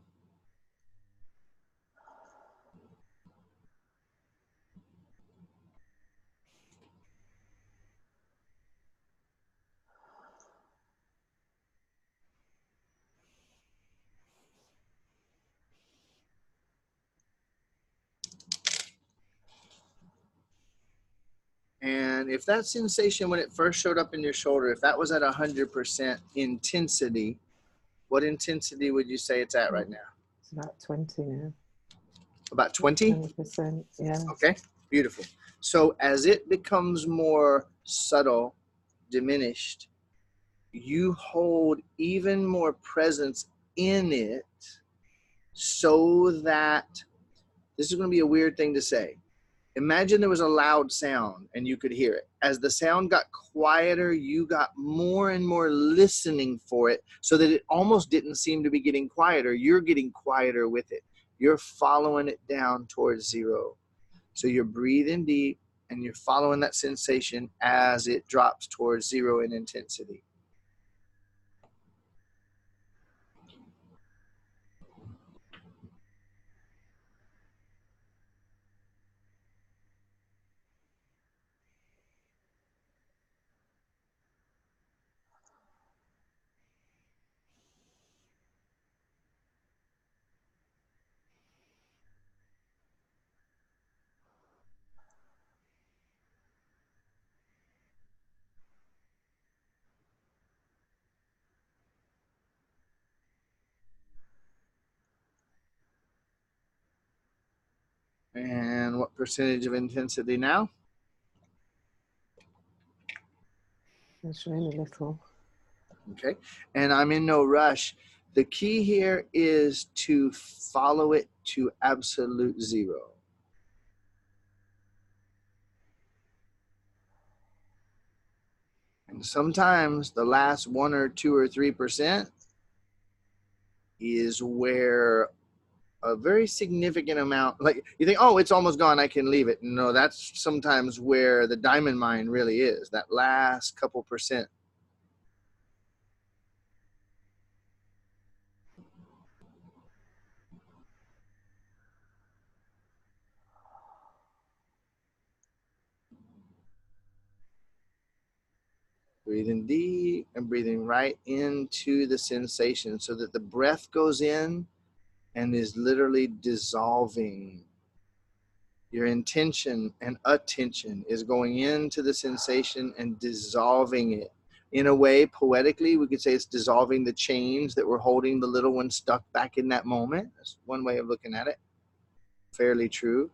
And if that sensation, when it first showed up in your shoulder, if that was at 100% intensity, what intensity would you say it's at right now? It's about 20 now. About 20? 20%, yeah. Okay, beautiful. So as it becomes more subtle, diminished, you hold even more presence in it, so that, this is going to be a weird thing to say. Imagine there was a loud sound and you could hear it. As the sound got quieter, you got more and more listening for it, so that it almost didn't seem to be getting quieter. You're getting quieter with it. You're following it down towards zero. So you're breathing deep and you're following that sensation as it drops towards zero in intensity. And what percentage of intensity now? It's really little. Okay. And I'm in no rush. The key here is to follow it to absolute zero. And sometimes the last 1 or 2 or 3% is where a very significant amount, like you think, oh, it's almost gone, I can leave it. No, that's sometimes where the diamond mine really is, that last couple percent. Breathing deep and breathing right into the sensation, so that the breath goes in and is literally dissolving. Your intention and attention is going into the sensation and dissolving it. In a way, poetically, we could say it's dissolving the chains that were holding the little one stuck back in that moment. That's one way of looking at it. Fairly true.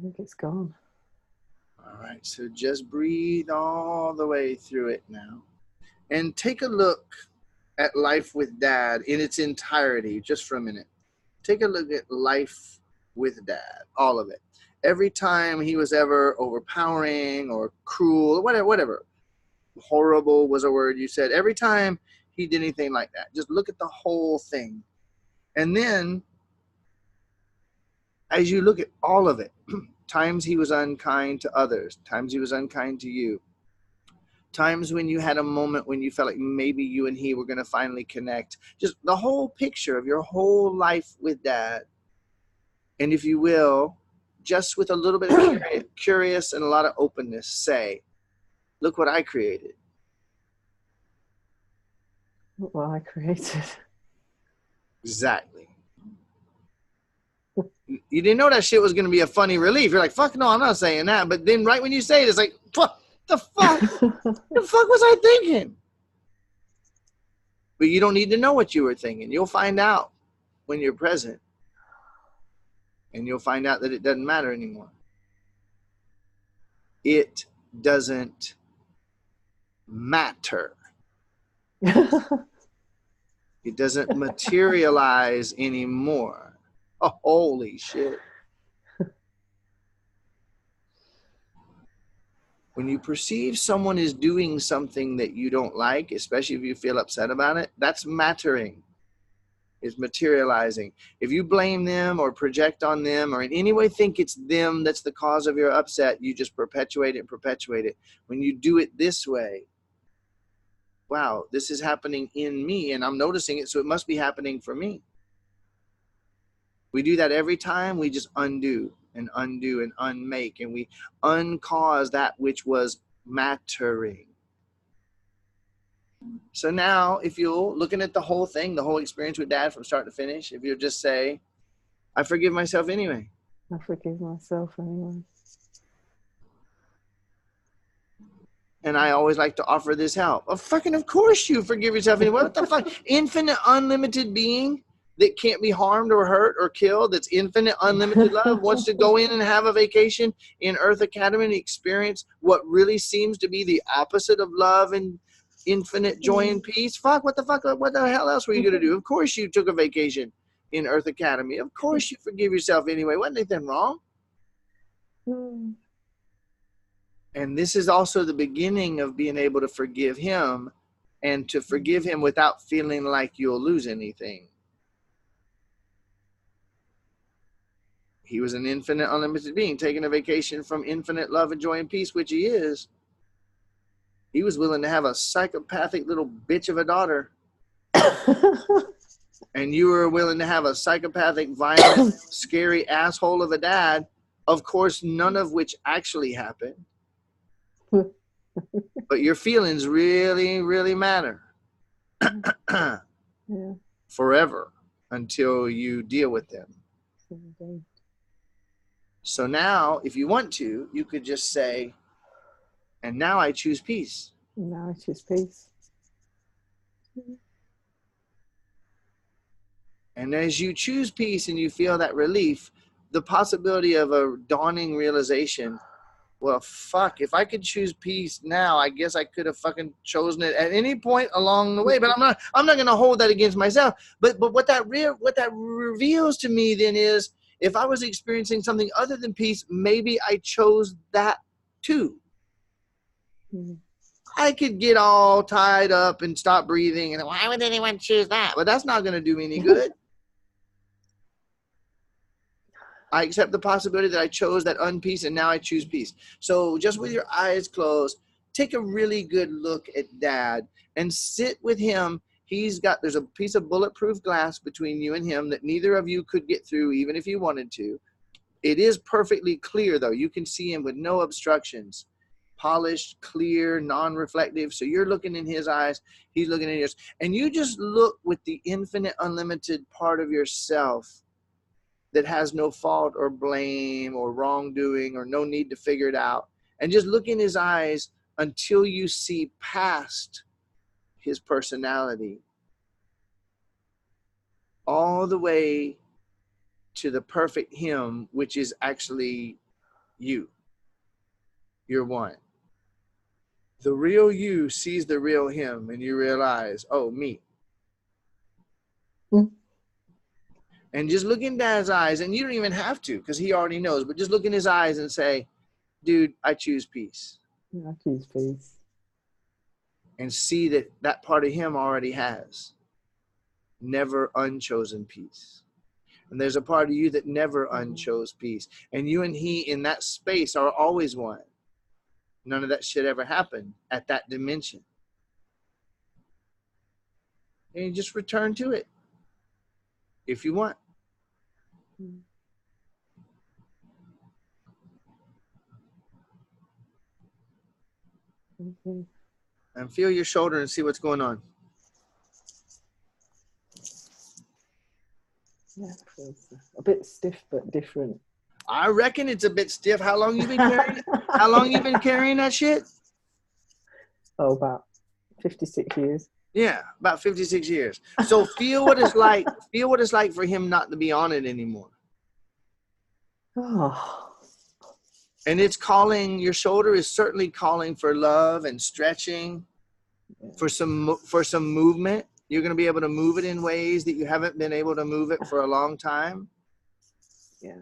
think it's gone. All right, so just breathe all the way through it now. And take a look at life with Dad in its entirety, just for a minute. Take a look at life with Dad, all of it. Every time he was ever overpowering or cruel, whatever. Horrible was a word you said. Every time he did anything like that, just look at the whole thing. And then, as you look at all of it, times he was unkind to others, times he was unkind to you, times when you had a moment when you felt like maybe you and he were going to finally connect, just the whole picture of your whole life with Dad. And if you will, just with a little bit of curious and a lot of openness, say, look what I created. Look what I created. Exactly. You didn't know that shit was going to be a funny relief. You're like, fuck no, I'm not saying that. But then right when you say it, it's like, fuck, the fuck? The fuck was I thinking? But you don't need to know what you were thinking. You'll find out when you're present. And you'll find out that it doesn't matter anymore. It doesn't matter. It doesn't materialize anymore. Oh, holy shit. When you perceive someone is doing something that you don't like, especially if you feel upset about it, that's mattering. It's materializing. If you blame them or project on them or in any way think it's them that's the cause of your upset, you just perpetuate it and perpetuate it. When you do it this way, wow, this is happening in me and I'm noticing it, so it must be happening for me. We do that every time. We just undo and unmake, and we uncause that which was mattering. So now, if you're looking at the whole thing, the whole experience with Dad from start to finish, if you'll just say, I forgive myself anyway. I forgive myself anyway. And I always like to offer this help. Oh, fucking of course you forgive yourself anyway. What the fuck? Infinite, unlimited being that can't be harmed or hurt or killed, that's infinite, unlimited love, wants to go in and have a vacation in Earth Academy and experience what really seems to be the opposite of love and infinite joy and peace. Fuck, what the fuck? What the hell else were you going to do? Of course you took a vacation in Earth Academy. Of course you forgive yourself anyway. Wasn't anything wrong? And this is also the beginning of being able to forgive him, and to forgive him without feeling like you'll lose anything. He was an infinite, unlimited being taking a vacation from infinite love and joy and peace, which he is. He was willing to have a psychopathic little bitch of a daughter. And you were willing to have a psychopathic, violent, scary asshole of a dad. Of course, none of which actually happened. But your feelings really, really matter. Yeah. Forever, until you deal with them. So now, if you want to, you could just say, and now I choose peace. Now I choose peace. And as you choose peace and you feel that relief, the possibility of a dawning realization, well, fuck, if I could choose peace now, I guess I could have fucking chosen it at any point along the way. But I'm not going to hold that against myself. But what that reveals to me then is, if I was experiencing something other than peace, maybe I chose that too. Mm-hmm. I could get all tied up and stop breathing, and why would anyone choose that? But that's not going to do me any good. I accept the possibility that I chose that unpeace, and now I choose peace. So just with your eyes closed, take a really good look at Dad and sit with him. There's a piece of bulletproof glass between you and him that neither of you could get through, even if you wanted to. It is perfectly clear, though. You can see him with no obstructions. Polished, clear, non-reflective. So you're looking in his eyes, he's looking in yours. And you just look with the infinite, unlimited part of yourself that has no fault or blame or wrongdoing or no need to figure it out. And just look in his eyes until you see past his personality all the way to the perfect him, which is actually you. You're one. The real you sees the real him, and you realize, oh, me. Mm. And just look in Dad's eyes, and you don't even have to, because he already knows, but just look in his eyes and say, dude, I choose peace. I choose peace. And see that that part of him already has never unchosen peace. And there's a part of you that never unchose peace. And you and he in that space are always one. None of that shit ever happened at that dimension. And you just return to it if you want. Mm-hmm. And feel your shoulder and see what's going on. Yeah, it feels a bit stiff but different. I reckon it's a bit stiff. How long you been carrying? How long you been carrying that shit? Oh, about 56 years. Yeah, about 56 years. So feel what it's like. Feel what it's like for him not to be on it anymore. Oh. And it's calling. Your shoulder is certainly calling for love and stretching, for some movement. You're going to be able to move it in ways that you haven't been able to move it for a long time. Yeah.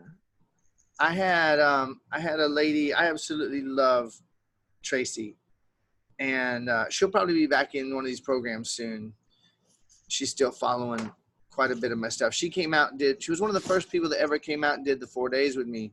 I had a lady. I absolutely love Tracy, and she'll probably be back in one of these programs soon. She's still following quite a bit of my stuff. She came out and did. She was one of the first people that ever came out and did the 4 days with me.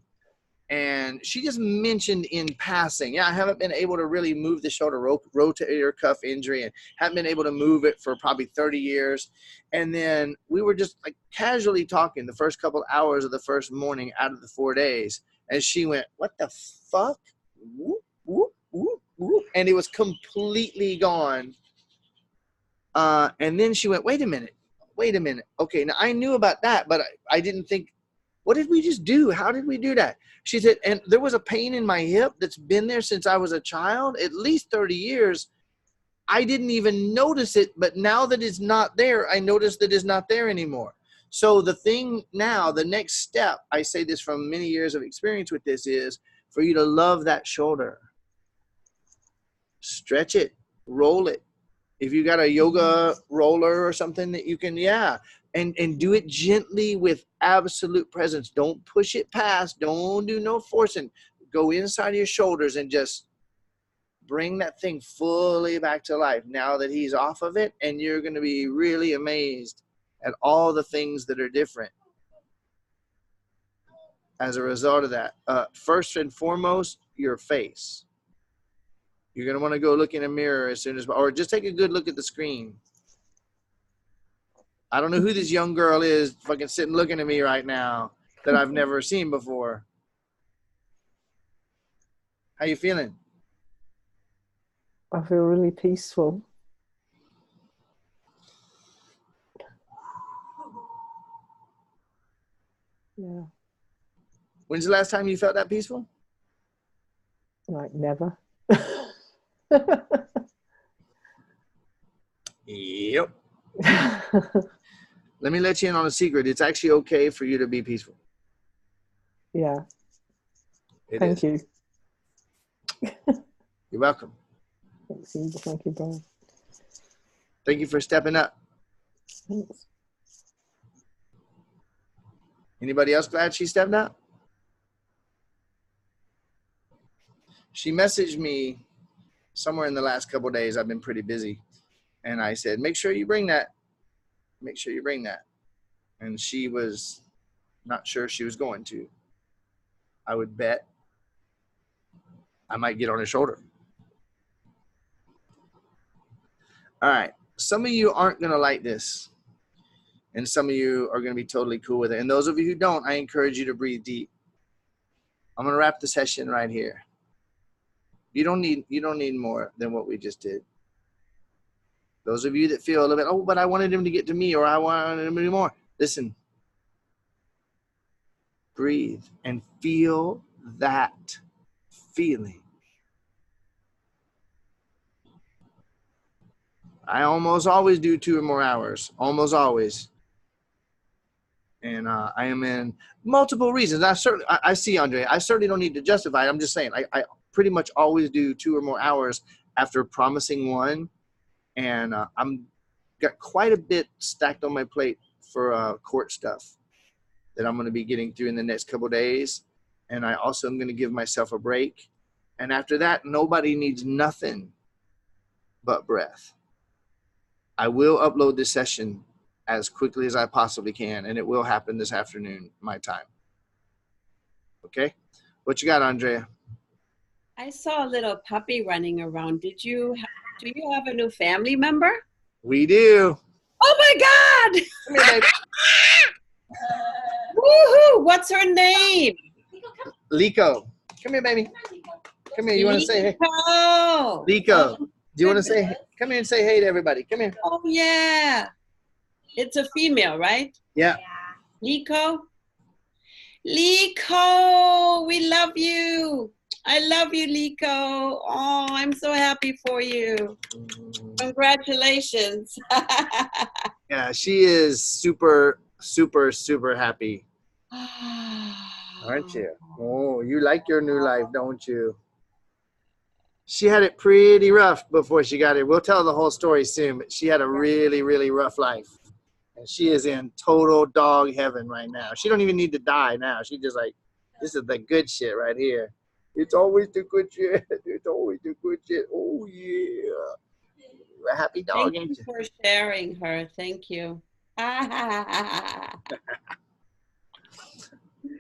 And she just mentioned in passing, yeah, I haven't been able to really move the shoulder rotator cuff injury and haven't been able to move it for probably 30 years. And then we were just like casually talking the first couple hours of the first morning out of the 4 days. And she went, what the fuck? Whoop, whoop, whoop, whoop. And it was completely gone. And then she went, wait a minute. Okay, now I knew about that, but I didn't think, what did we just do? How did we do that? She said, and there was a pain in my hip that's been there since I was a child, at least 30 years. I didn't even notice it, but now that it's not there, I notice that it's not there anymore. So the thing now, the next step, I say this from many years of experience with this, is for you to love that shoulder. Stretch it, roll it. If you got a yoga roller or something that you can, and do it gently with absolute presence. Don't push it past. Don't do no forcing. Go inside your shoulders and just bring that thing fully back to life now that he's off of it. And you're going to be really amazed at all the things that are different as a result of that. First and foremost, your face. You're going to want to go look in a mirror as soon as, or just take a good look at the screen. I don't know who this young girl is fucking sitting looking at me right now that I've never seen before. How you feeling? I feel really peaceful. Yeah. When's the last time you felt that peaceful? Like never. Yep. Let me let you in on a secret. It's actually okay for you to be peaceful. Yeah. Thank you. You're welcome. Thank you, Brian. Thank you for stepping up. Thanks. Anybody else glad she stepped up? She messaged me somewhere in the last couple of days. I've been pretty busy. And I said, make sure you bring that. Make sure you bring that. And she was not sure she was going to. I would bet I might get on her shoulder. All right. Some of you aren't going to like this. And some of you are going to be totally cool with it. And those of you who don't, I encourage you to breathe deep. I'm going to wrap the session right here. You don't need more than what we just did. Those of you that feel a little bit, oh, but I wanted him to get to me, or I wanted him to do more. Listen. Breathe and feel that feeling. I almost always do 2 or more hours. Almost always. And I am in multiple reasons. I see, Andre, I certainly don't need to justify it. I'm just saying, I pretty much always do 2 or more hours after promising one. And I'm got quite a bit stacked on my plate for court stuff that I'm going to be getting through in the next couple of days. And I also am going to give myself a break. And after that, nobody needs nothing but breath. I will upload this session as quickly as I possibly can, and it will happen this afternoon, my time. Okay? What you got, Andrea? I saw a little puppy running around. Do you have a new family member? We do. Oh my God! Come here, baby. Woohoo! What's her name? Liko. Come here, baby. Come here. You want to say hey? Oh. Liko. Do you want to say, come here and say hey to everybody. Come here. Oh, yeah. It's a female, right? Yeah. Liko? Liko, we love you. I love you, Liko. Oh, I'm so happy for you. Congratulations. Yeah, she is super, super, super happy. Aren't you? Oh, you like your new life, don't you? She had it pretty rough before she got here. We'll tell the whole story soon, but she had a really, really rough life. And she is in total dog heaven right now. She don't even need to die now. She just like, this is the good shit right here. It's always the good shit. It's always the good shit. Oh, yeah. A happy dog, Thank ain't you you? for sharing her. Thank you. All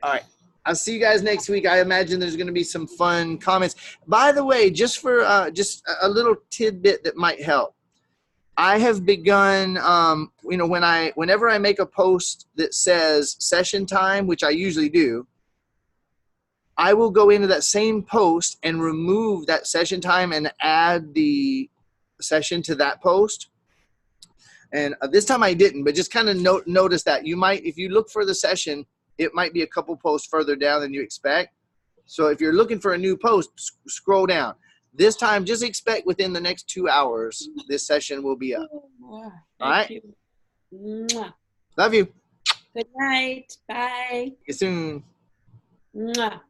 right. I'll see you guys next week. I imagine there's going to be some fun comments. By the way, just for just a little tidbit that might help. I have begun, whenever I make a post that says session time, which I usually do, I will go into that same post and remove that session time and add the session to that post. And this time I didn't, but just kind of notice that. You might, if you look for the session, it might be a couple posts further down than you expect. So if you're looking for a new post, scroll down. This time, just expect within the next 2 hours, this session will be up. All right? You. Mwah. Love you. Good night. Bye. See you soon. Mwah.